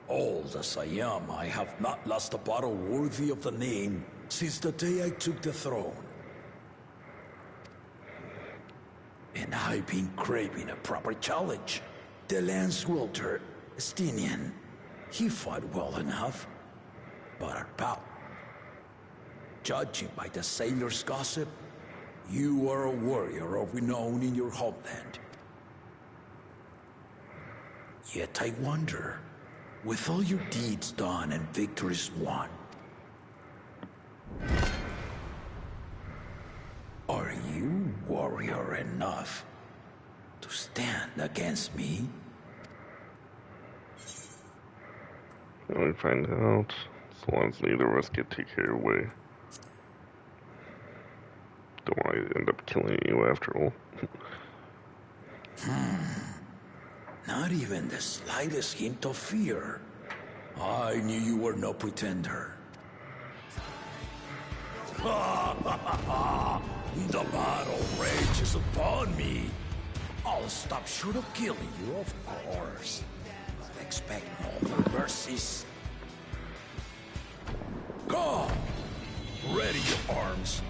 Old as I am, I have not lost a battle worthy of the name since the day I took the throne. And I've been craving a proper challenge. The lance wielder, Estinian, he fought well enough, but our bout. Judging by the sailors' gossip, you are a warrior of renown in your homeland. Yet I wonder, with all your deeds done and victories won, are you warrior enough to stand against me? Let me find out. As long as neither of us get taken away. Don't want to end up killing you after all. Not even the slightest hint of fear. I knew you were no pretender. The battle rages upon me. I'll stop short of killing you, of course. But expect no other mercies. Come! Ready your arms.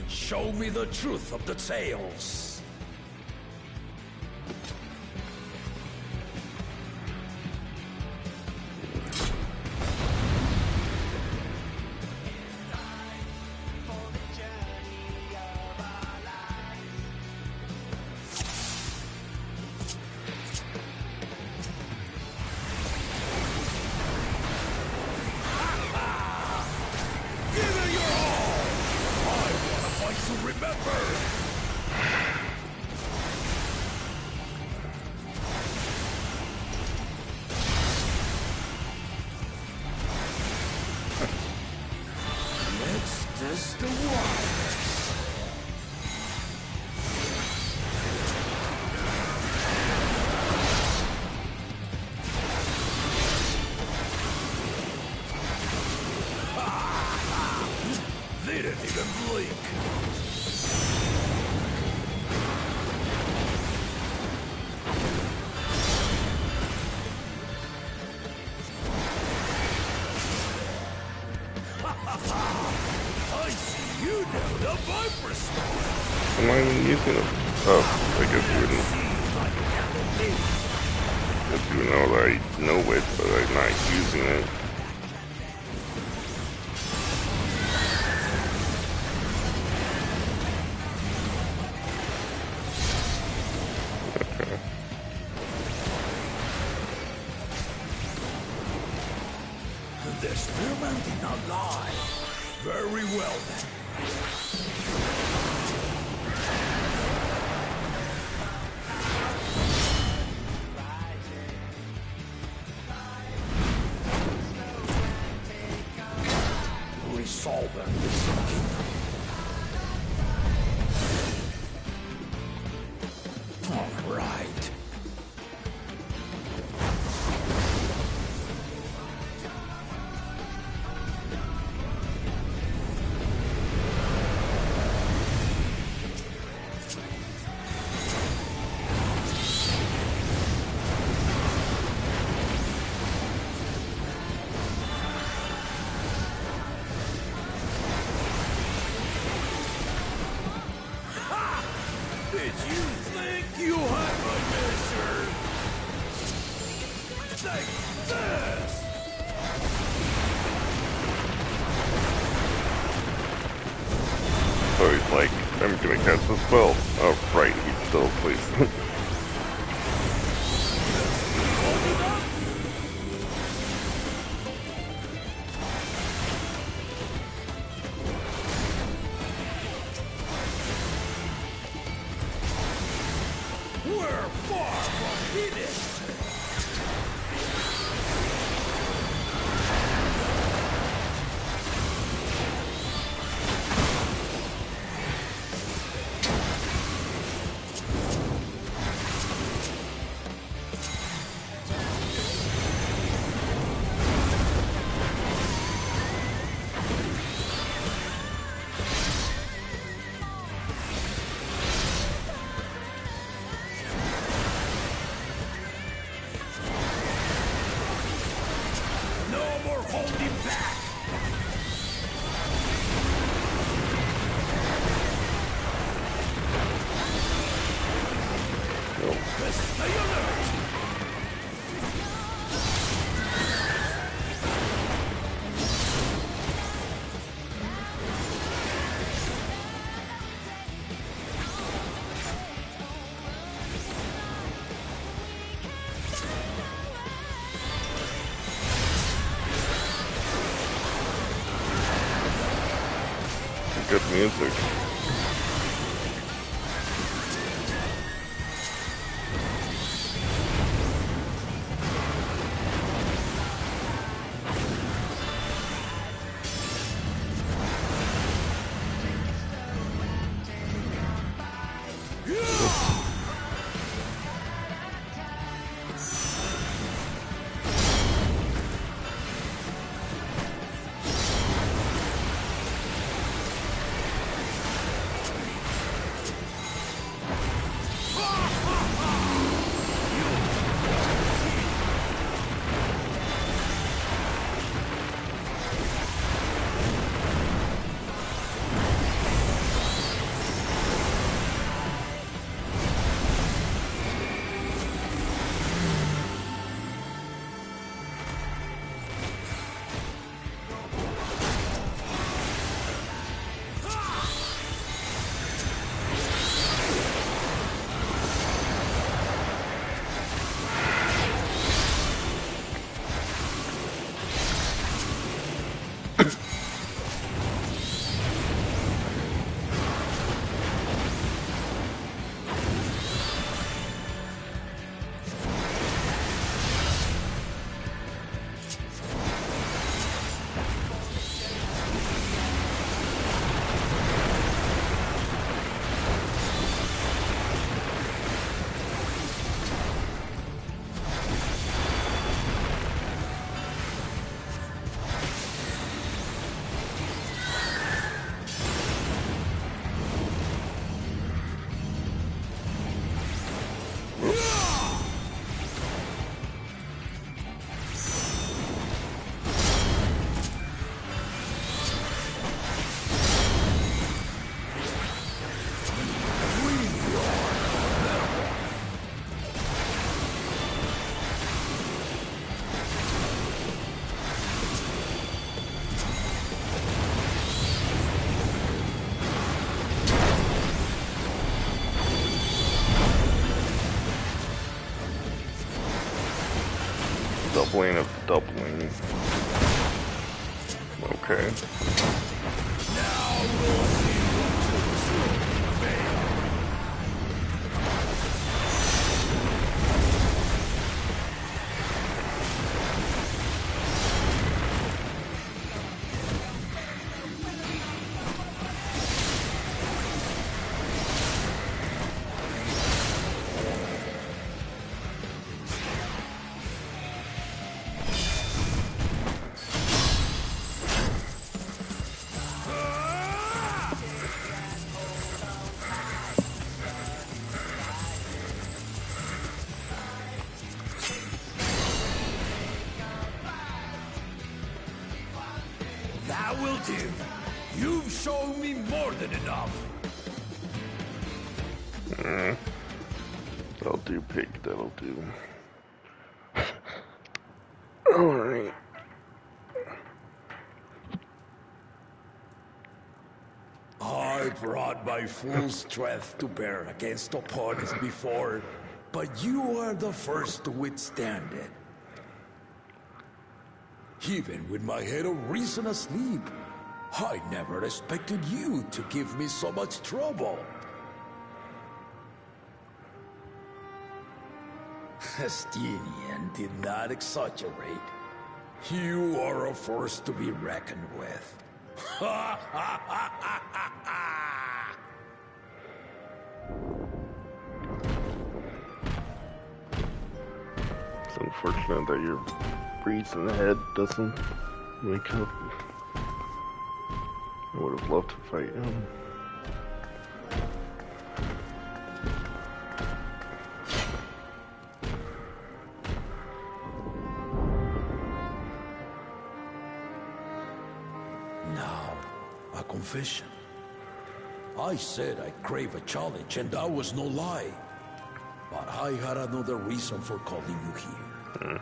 Show me the truth of the tales. Am I even using it? Oh, I guess you wouldn't. If you know that I know it, but I'm not using it. Okay. The spearman did not lie. Very well then. Resolve and kingdom. All right. So he's like, I'm gonna cast this spell. Oh, right, he's still asleep. We're far from finished! Good music. Doubling of doubling. Okay. Now we'll see what That will do. You've shown me more than enough. That'll do, pig. That'll do. brought my full strength to bear against opponents before, but you are the first to withstand it. Even with my head of reason asleep, I never expected you to give me so much trouble. Estinian did not exaggerate. You are a force to be reckoned with. It's unfortunate that your reason head doesn't wake up. I would have loved to fight him. Now, a confession. I said I crave a challenge, and that was no lie. But I had another reason for calling you here.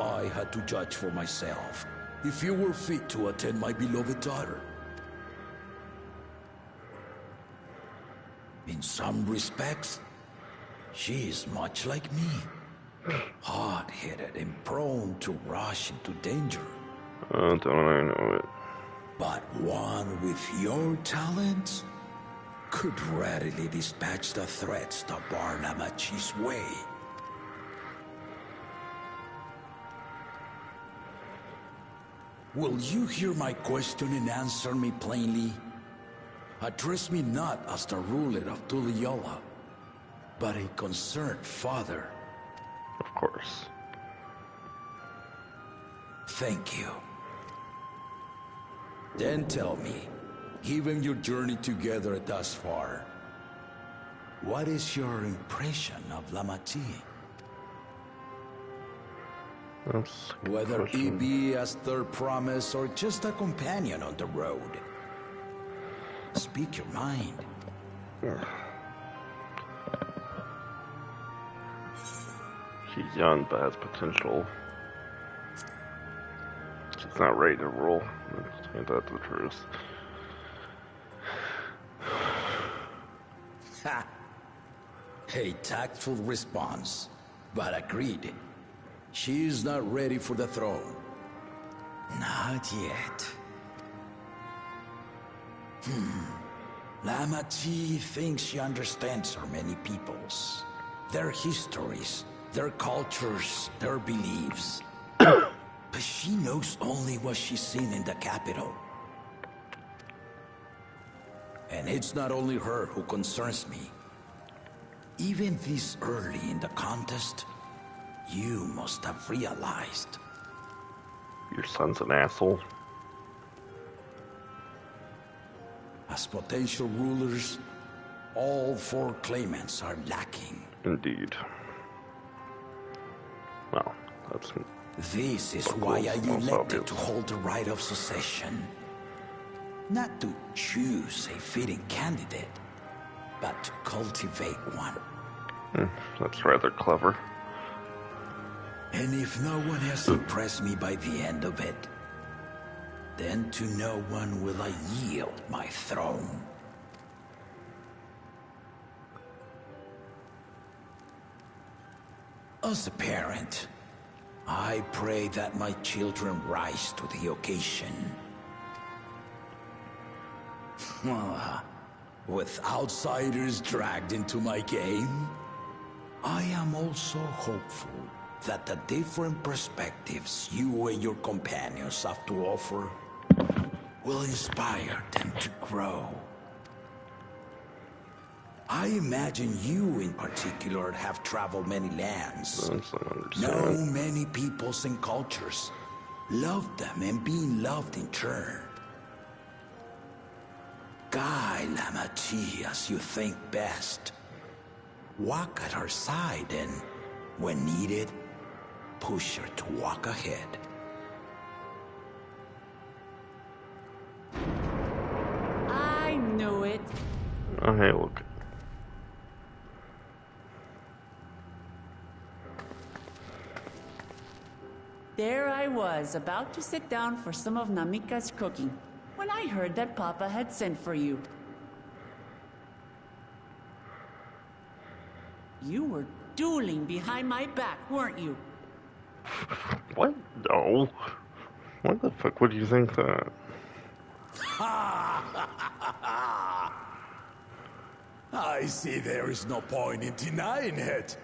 I had to judge for myself if you were fit to attend my beloved daughter. In some respects, she is much like me. Hard-headed and prone to rush into danger. Don't I know it? But one with your talents could readily dispatch the threats that bar Lamachi's way. Will you hear my question and answer me plainly? Address me not as the ruler of Tuliola, but a concerned father. Of course. Thank you. Then tell me, given your journey together thus far, what is your impression of Lamachi? That's a good Whether question. he be as third promise or just a companion on the road. Speak your mind. She's young but has potential. She's not ready to rule. Ain't that the truth? Ha! A tactful response, but agreed. She is not ready for the throne. Not yet. Lamachi thinks she understands her many peoples, their histories, their cultures, their beliefs. But she knows only what she's seen in the capital. And it's not only her who concerns me. Even this early in the contest, you must have realized. Your son's an asshole. As potential rulers, all four claimants are lacking. Indeed. Well, that's... This is why I Most elected obvious. to hold the right of succession. Not to choose a fitting candidate, but to cultivate one. That's rather clever. And if no one has impressed me by the end of it, then to no one will I yield my throne. As a parent, I pray that my children rise to the occasion. With outsiders dragged into my game, I am also hopeful that the different perspectives you and your companions have to offer will inspire them to grow. I imagine you in particular have traveled many lands, know many peoples and cultures, loved them and been loved in turn. Guide Lamachi as you think best. Walk at her side and, when needed, push her to walk ahead. I knew it. Oh, hey, look. There I was, about to sit down for some of Namika's cooking, when I heard that Papa had sent for you. You were dueling behind my back, weren't you? What? No. Why the fuck would you think that? I see there is no point in denying it.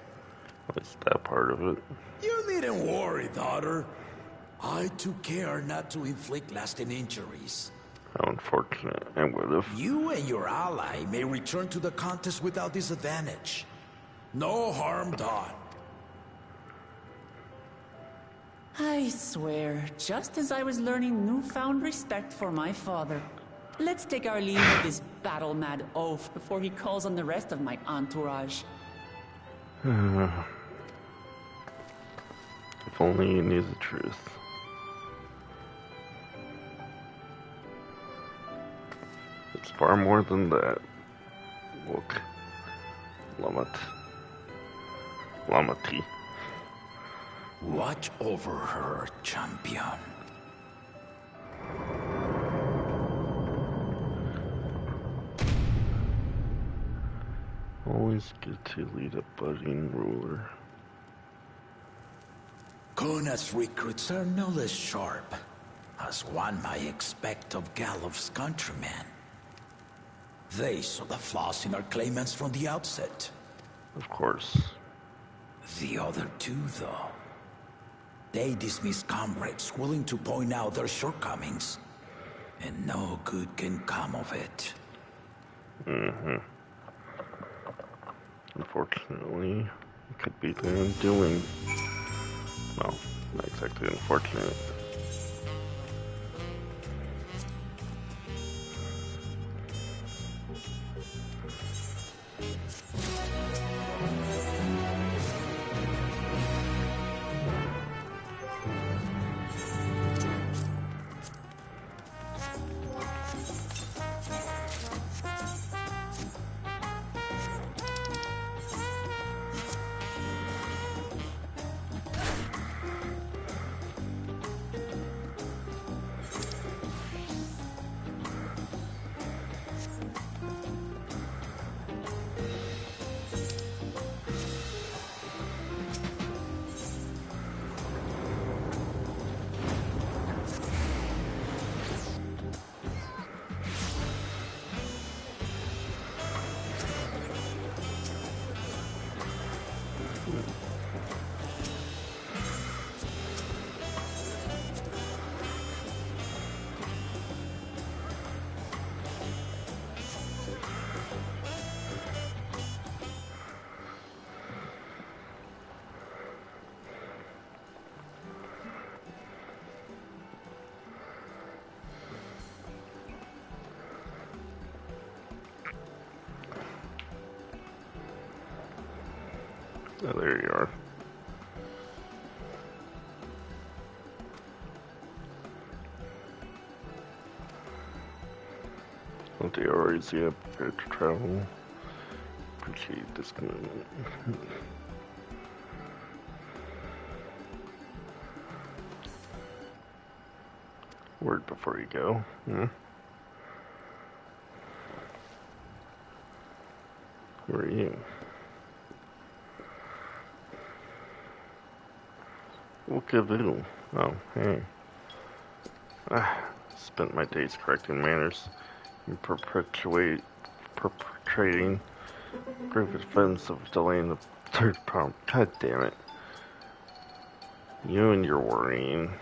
What's that part of it? You needn't worry, daughter. I took care not to inflict lasting injuries. How unfortunate. I would have. You and your ally may return to the contest without disadvantage. No harm done. I swear, just as I was learning newfound respect for my father. Let's take our leave of this battle-mad oaf before he calls on the rest of my entourage. If only you knew the truth. It's far more than that. Look. Lamati. Watch over her, champion. Always good to lead a budding ruler. Kona's recruits are no less sharp, as one might expect of Galof's countrymen. They saw the flaws in our claimants from the outset. Of course. The other two, though. They dismiss comrades willing to point out their shortcomings, and no good can come of it. Unfortunately, it could be their undoing. Well, not exactly unfortunate. Oh, there you are. Well, they already prepared to travel. Appreciate this commitment. Word before you go. Who are you? Look-a-voo. Oh, hey. Spent my days correcting manners and perpetrating grave offense of delaying the third prompt. God damn it. You and your worrying.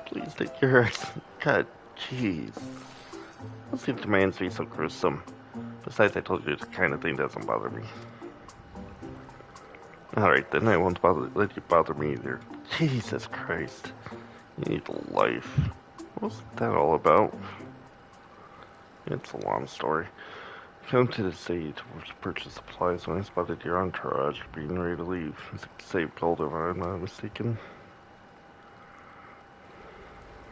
Please take your rest. God, jeez. Let's see if demands be so gruesome. Besides, I told you the kind of thing doesn't bother me. Alright, then I won't let you bother me either. Jesus Christ. You need a life. What's that all about? It's a long story. I came to the city to purchase supplies when I spotted your entourage being ready to leave. Save gold if I'm not mistaken.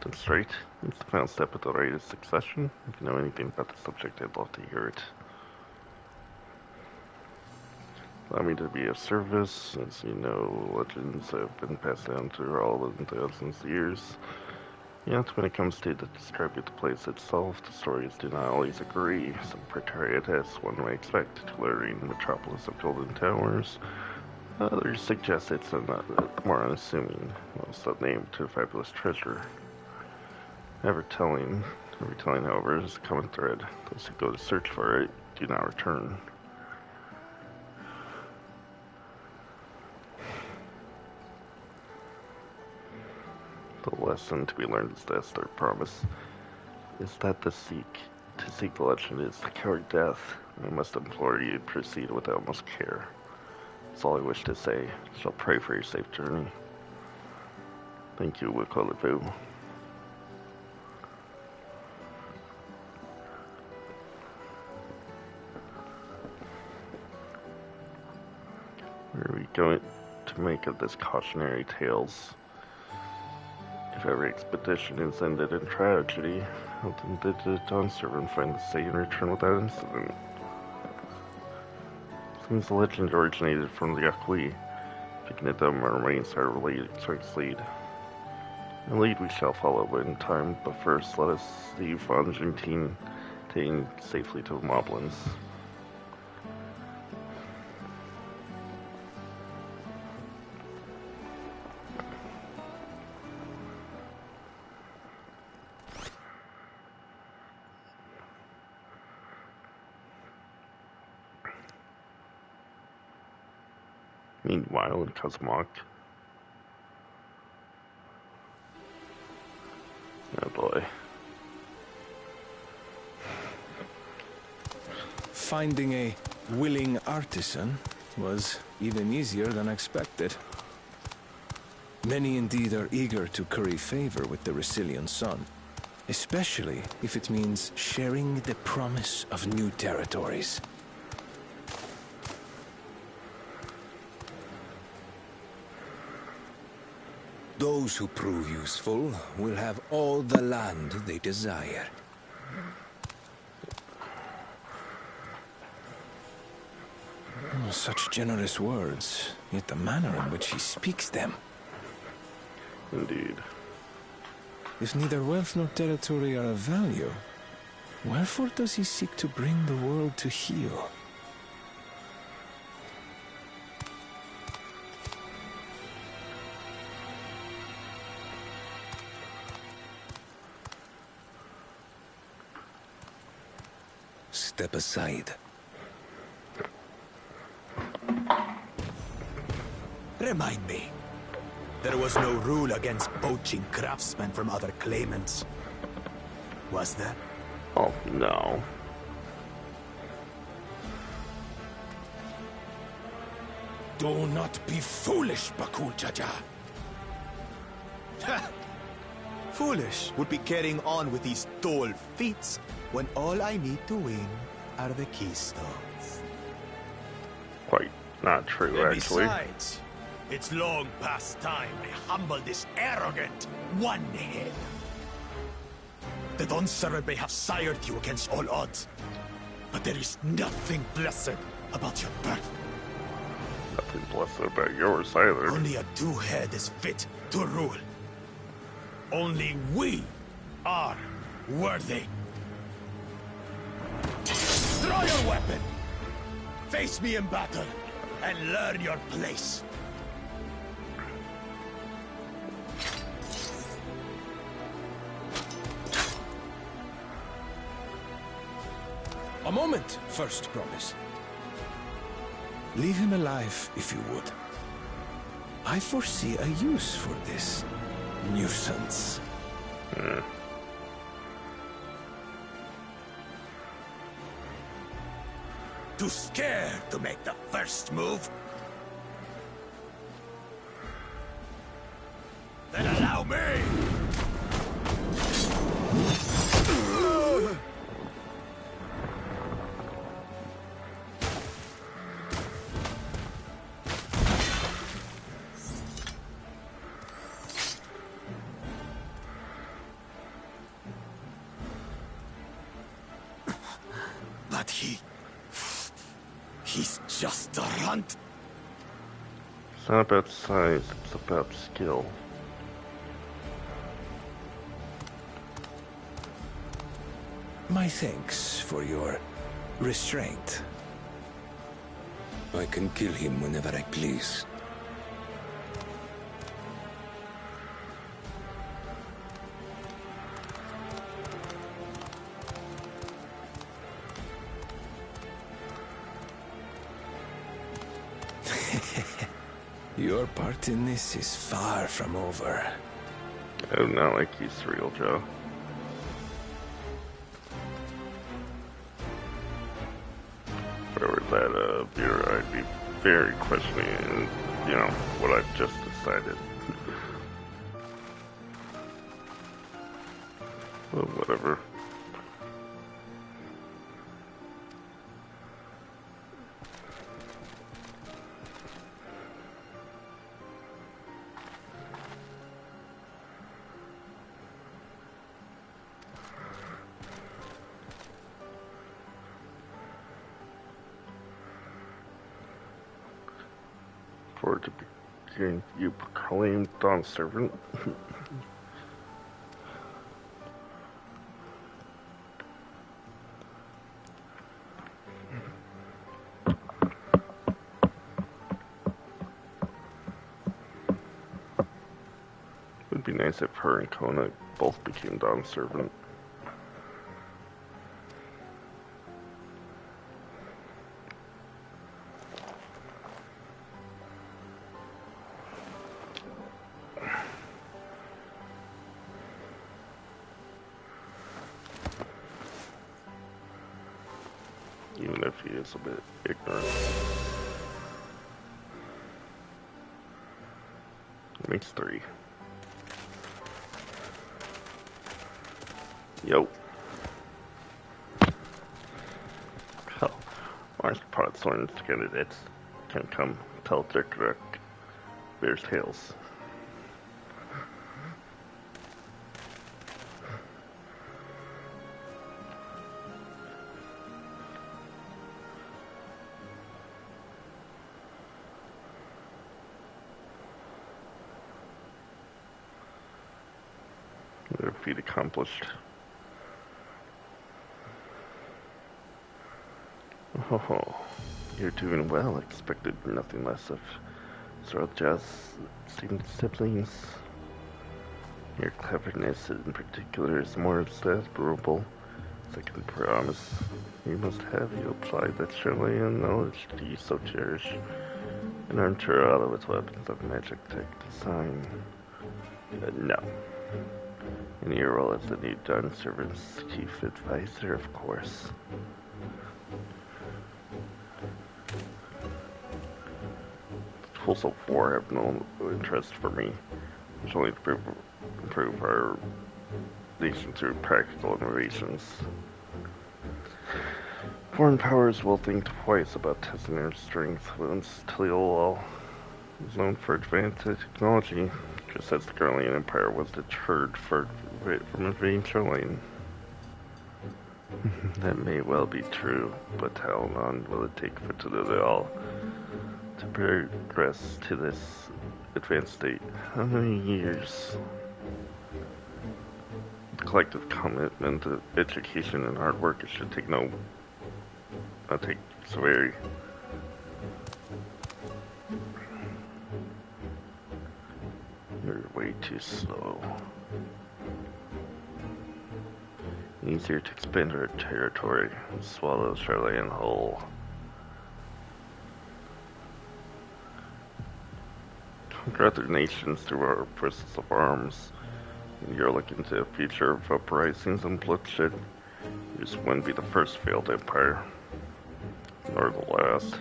That's right. It's the final step of the rite of succession. If you know anything about the subject, I'd love to hear it. Allow me to be of service. As you know, legends have been passed down through all the thousands of years. Yet when it comes to describing the place itself, the stories do not always agree. Some portray it as one might expect, a glaring metropolis of golden towers. Others suggest it's more unassuming, most of name to a fabulous treasure. Every telling, however, is a common thread. Those who go to search for it do not return. The lesson to be learned is this: their promise is that to seek the legend is to cure death. I must implore you to proceed with the utmost care. That's all I wish to say. I shall pray for your safe journey. Thank you, Wikolivu. Where are we going to make of this cautionary tales? If every expedition is ended in tragedy, how then did the Dawn Servant find the sea and return without incident? Seems the legend originated from the Yakui. Picking it up, our remains are related to its lead. A lead we shall follow in time, but first let us see Von Jintin taken safely to the Moblins. Meanwhile, in Cosmog. Oh boy. Finding a willing artisan was even easier than expected. Many indeed are eager to curry favor with the Resilient Sun, especially if it means sharing the promise of new territories. Those who prove useful will have all the land they desire. Such generous words, yet the manner in which he speaks them. Indeed. If neither wealth nor territory are of value, wherefore does he seek to bring the world to heel? Step aside. Remind me. There was no rule against poaching craftsmen from other claimants. Was there? Oh, no. Do not be foolish, Bakul Jaja. Foolish would be carrying on with these dull feats when all I need to win are the keystones. Quite not true, And actually. besides, it's long past time I humble this arrogant one-head. The Dawn Servant may have sired you against all odds, but there is nothing blessed about your birth. Nothing blessed about yours either. Only a two-head is fit to rule. Only we are worthy. Draw your weapon! Face me in battle, and learn your place. A moment, First Promise. Leave him alive, if you would. I foresee a use for this nuisance. Too scared to make the first move? Then allow me! But he's just a runt. It's not about size, it's about skill. My thanks for your restraint. I can kill him whenever I please. Your part in this is far from over. Oh, not like he's real, Joe. If I were that viewer, I'd be very questioning, what I've just decided. Well, whatever. For to begin, you proclaim dawn servant. It'd be nice if her and Kona both became dawn servant. Even if he is a bit ignorant. Makes 3. Yo. Hell, orange pot sworn candidates can come tell their correct bear's tales. Their feat accomplished. Oh, you're doing well. Expected nothing less of Sorja's siblings. Your cleverness in particular is more admirable. As I can promise, you must have you apply that Chilean knowledge to you so cherish, and arm Tirado with weapons of magic tech design. No. In your role as the new dawn servant's chief advisor, of course. Tools of war have no interest for me. It's only to improve our nation through practical innovations. Foreign powers will think twice about testing their strength once Taliol is known for advanced technology, just as the Garlean Empire was deterred from invading Charlene. That may well be true, but how long will it take for Taliol to progress to this advanced state? How many years? The collective commitment to education and hard work, it should take so very. You're way too slow. Easier to expand our territory and swallow Charlene whole. Conquer other nations through our forces of arms. And you're looking to a future of uprisings and bloodshed. Yours wouldn't be the first failed empire, nor the last.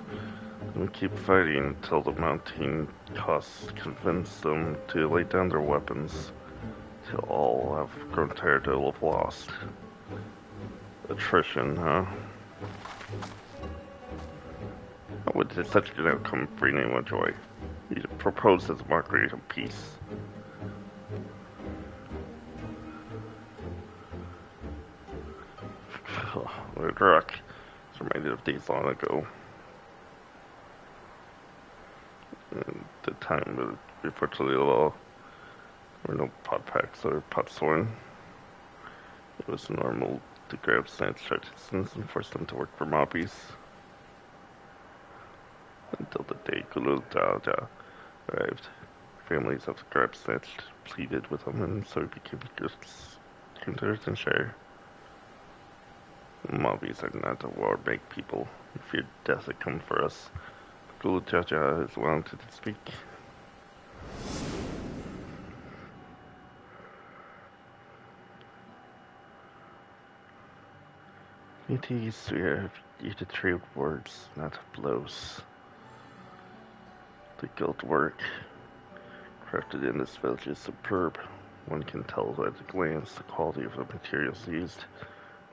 And we keep fighting until the mounting costs convince them to lay down their weapons, till all have grown tired to have lost. Attrition, huh? How would such an outcome bring anyone joy? He proposed as a mockery of peace. What a rock. It's reminded of days long ago. And the time before Toledo, there were no pot packs or pot sworn. It was normal to grab snatched artisans and force them to work for mobbies. Until the day Gululdaja arrived. Families of the grab snatched pleaded with him, and so he became Gunters and Shire. Mobbies are not a war-make people. We feared death had come for us. Gululdaja is wanted to speak. It is we you to trade words, not blows. The guild work crafted in this village is superb. One can tell at a glance the quality of the materials used,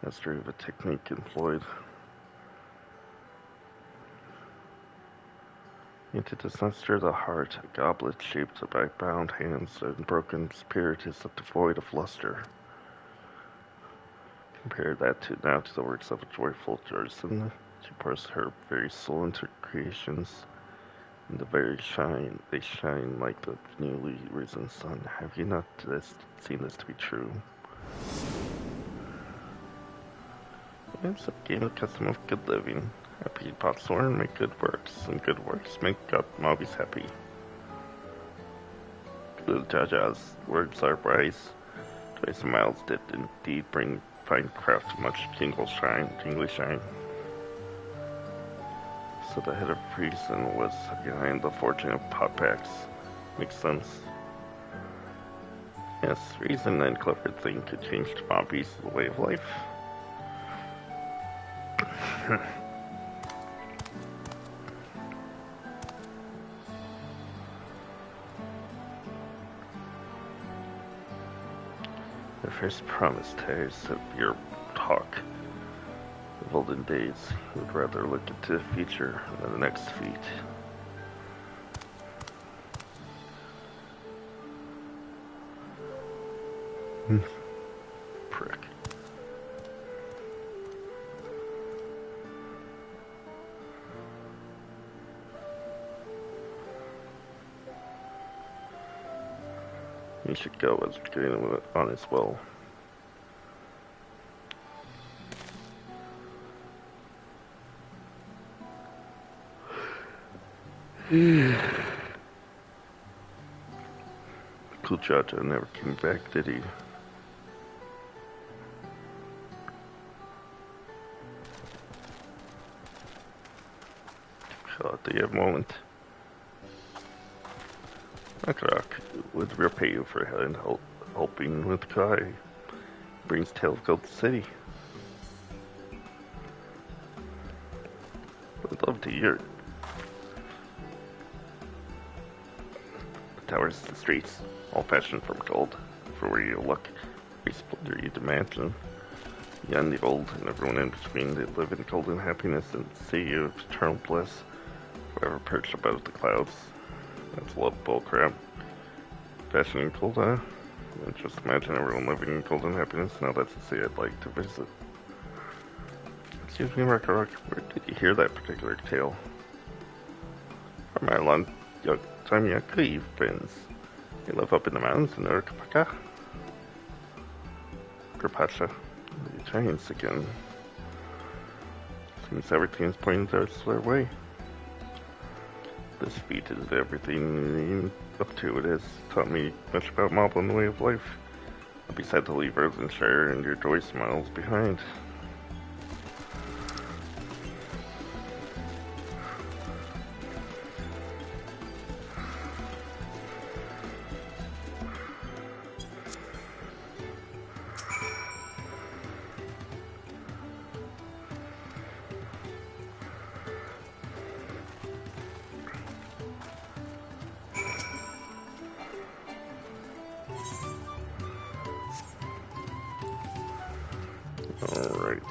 mastery of the technique employed. Yet it does not stir the heart. A goblet shaped by bound hands and broken spirit is devoid of luster. Compare that to the works of a joyful artisan. She pours her very soul into creations. In the very shine, they shine like the newly risen sun. Have you not seen this to be true? It's a game of custom of good living. Happy Potsworn make good works, and good works make mobbies happy. Good Jaja's words are wise. Twice miles did indeed bring fine craft much tingly shine. So the head of reason was behind the fortune of potbacks. Makes sense. Yes, reason and clever thing could change mobbies the way of life. The first promise tires of your talk. Of olden days, he would rather look into the future than the next feat. Prick. He should go as getting on his will. Kulchacha never came back, did he? God, do you have a moment? Akrak would repay you for helping with Kai. Brings tale of Gold City. I'd love to hear it. The towers, the streets, all fashioned from gold. For where you look, every splendor you'd imagine. Young, the old, and everyone in between, they live in golden happiness and sea of eternal bliss, forever perched above the clouds. That's a lot of bullcrap. Fashion in gold, huh? And just imagine everyone living in golden happiness. Now that's a city I'd like to visit. Excuse me, Rakarok, where did you hear that particular tale? From my long time Yakuiv friends. They live up in the mountains in Urkapaka. Grapacha. The giants again. Seems everything's pointing their way. This feat is everything up to. It has taught me much about Mob and the way of life. I'll be sad to leave Earthenshire and your joy smiles behind. Alright.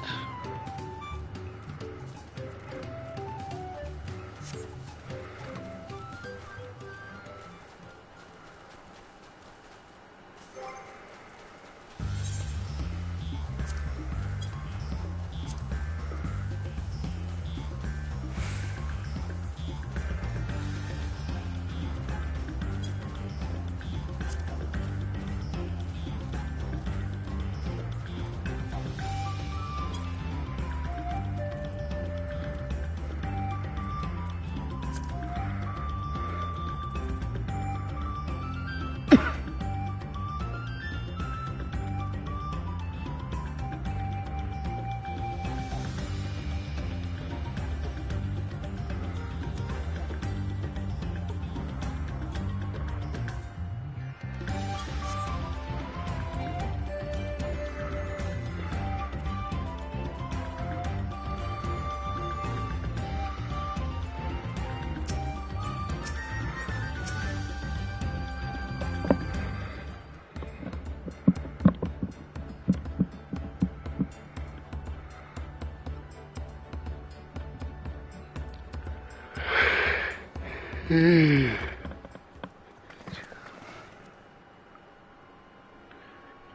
You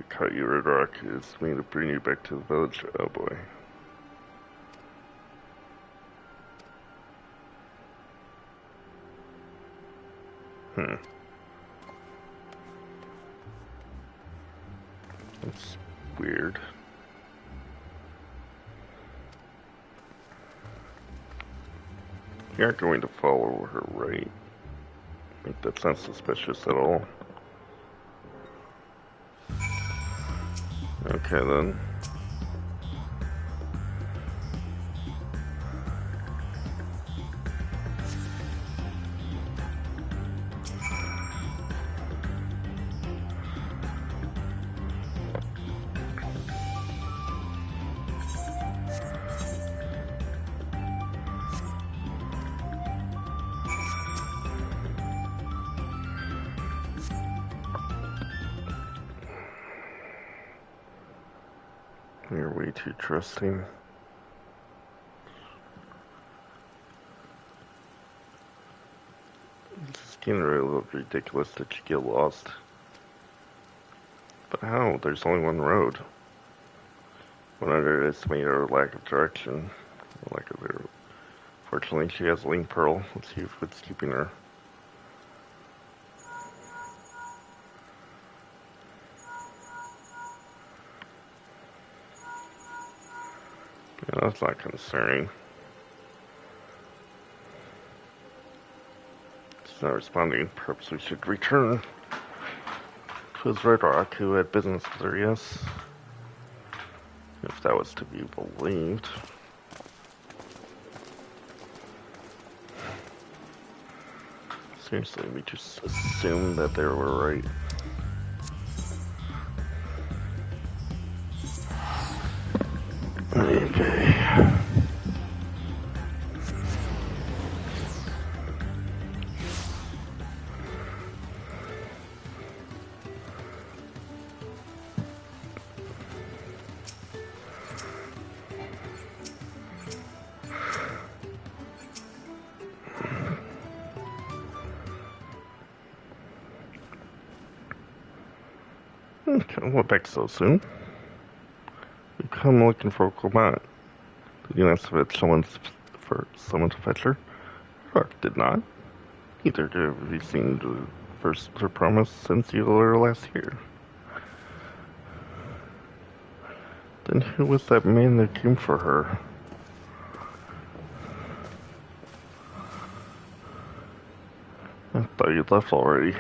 caught you, Red Rock. It's me to bring you back to the village. Oh boy. That's weird. You're not going to follow her, right? I think that's not suspicious at all. Okay then. You're way too trusting. It's getting really ridiculous that you get lost. But how? There's only one road. When underestimate her lack of direction. Lack of her. Fortunately, she has a link pearl. Let's see if it's keeping her. Yeah, that's not concerning. She's not responding. Perhaps we should return. It was Red Rock who had business with her, yes. If that was to be believed. Seriously, we just assumed that they were right. Okay. Okay, we're back so soon. We come looking for Clement. Did you ask if for someone to fetch her? Rock did not. Neither have we seen the first her promise since you were last here. Then who was that man that came for her? I thought you'd left already.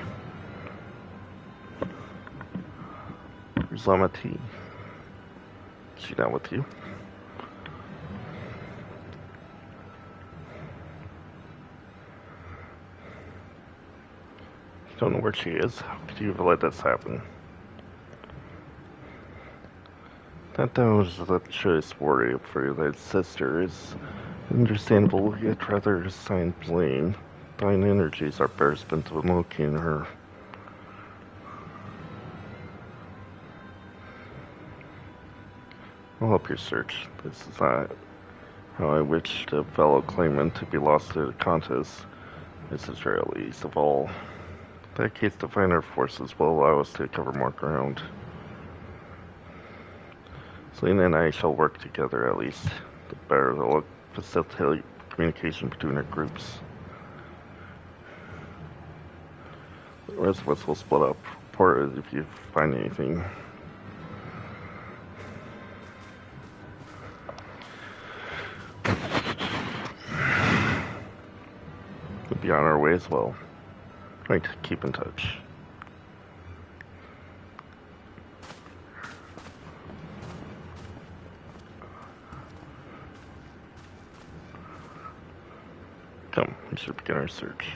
Where's Lamati? Is she not with you? You don't know where she is? How could you have let this happen? That was the choice worry for that sister is understandable, yet rather assign blame. Thine energies are better spent on locating her. I'll help your search. This is not how I wished a fellow claimant to be lost to the contest. This is rare, least of all. In that case, to find our forces will allow us to cover more ground. Selena and I shall work together at least. The better it will facilitate communication between our groups. The rest of us will split up. Report it if you find anything. We'll be on our way as well. Right, keep in touch. Come, we should begin our search.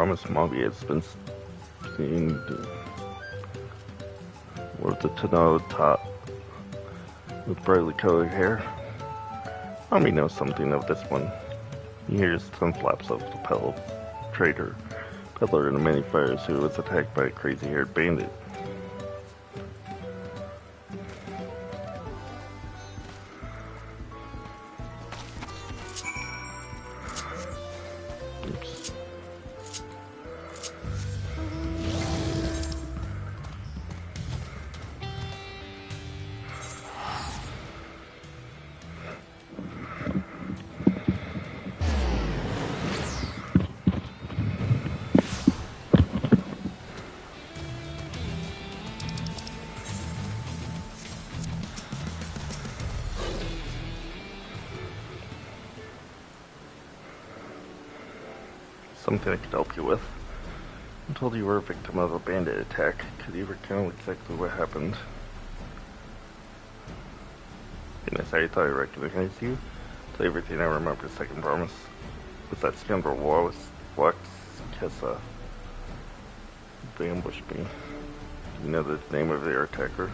promised Molly has been seeing with the tonneau top with brightly colored hair. Mommy knows something of this one. He hears some flaps of the peddler in the many fires who was attacked by a crazy-haired bandit. Oops. Something I could help you with. I'm told you were a victim of a bandit attack. Could you recount exactly what happened? Goodness, I thought I recognized you. Tell you everything I remember, second promise. Was that scoundrel Wax Kessa who ambushed me? Do you know the name of their attacker?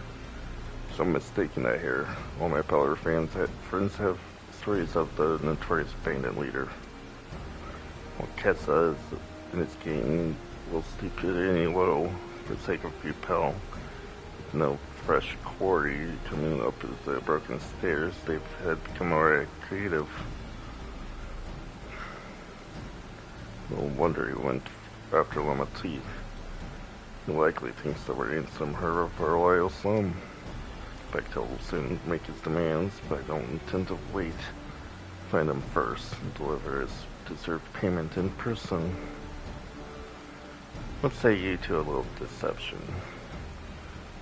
So I'm mistaken that here. All my Peller friends have stories of the notorious bandit leader. Well, Kessa is in its game will stoop to any low for the sake of a few Pell. With no fresh quarry coming up the broken stairs, they've had become already creative. No wonder he went after Lamati. He likely thinks that we're in some herd of our loyal slum. Bechtel will soon make his demands, but I don't intend to wait. Find him first and deliver his deserved payment in person. What say you to a little deception?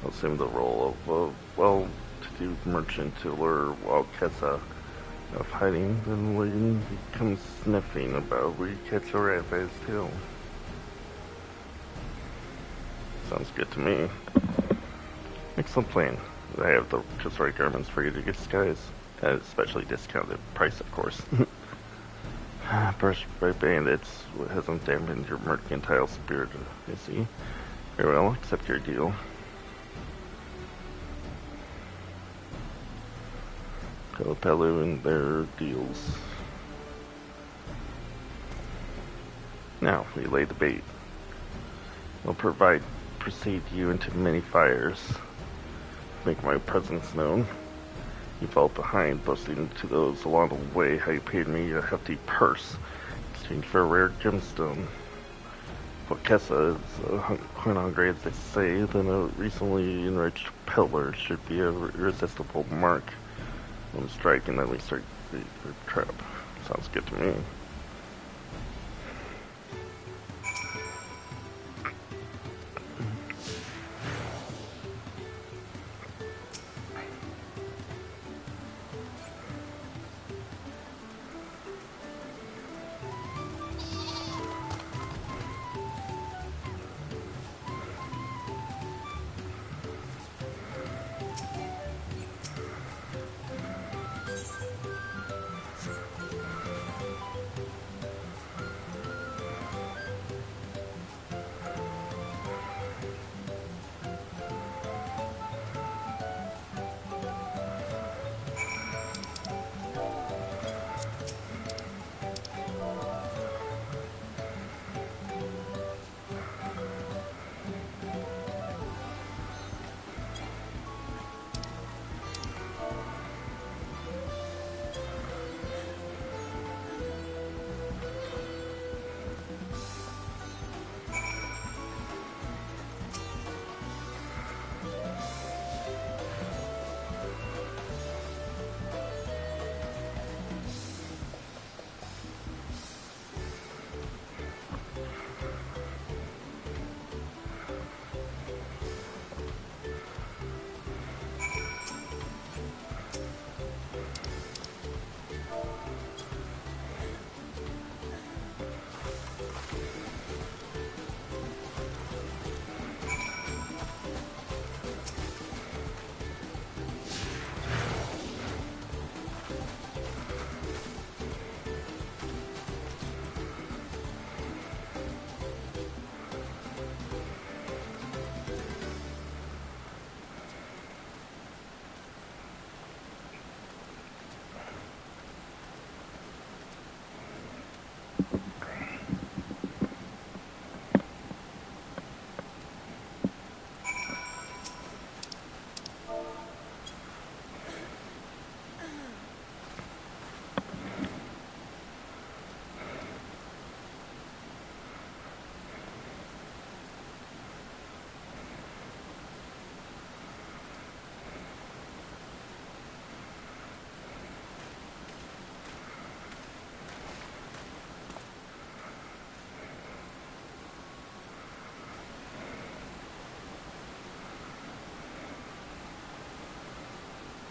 I'll assume the role of a well-to-do merchant to lure Wild Kessa of hiding, then when he comes sniffing about, we catch a rat by his tail. Sounds good to me. Excellent plan. I have the just right garments for you to disguise. At a specially discounted price, of course. Brushed by bandits, what hasn't dampened your mercantile spirit, I see. Very well, accept your deal. Pelopelu and their deals. Now, we lay the bait. We'll proceed you into many fires. Make my presence known. You fell behind, boasting to those along the way how you paid me a hefty purse in exchange for a rare gemstone. Well, Kessa is quite hungry, as they say, then a recently enriched peddler should be a irresistible mark. One strike and then we start the trap. Sounds good to me.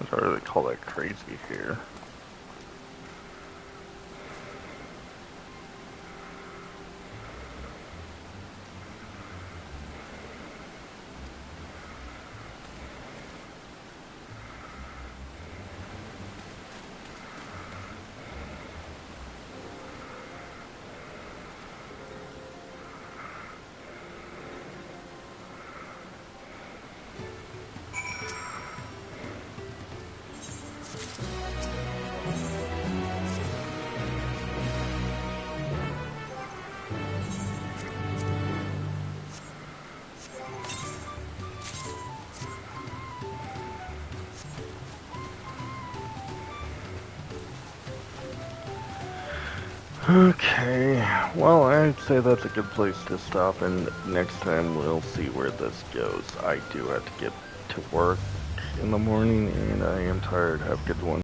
Sorry they call that crazy here. Okay, well, I'd say that's a good place to stop, and next time we'll see where this goes. I do have to get to work in the morning, and I am tired. Have a good one.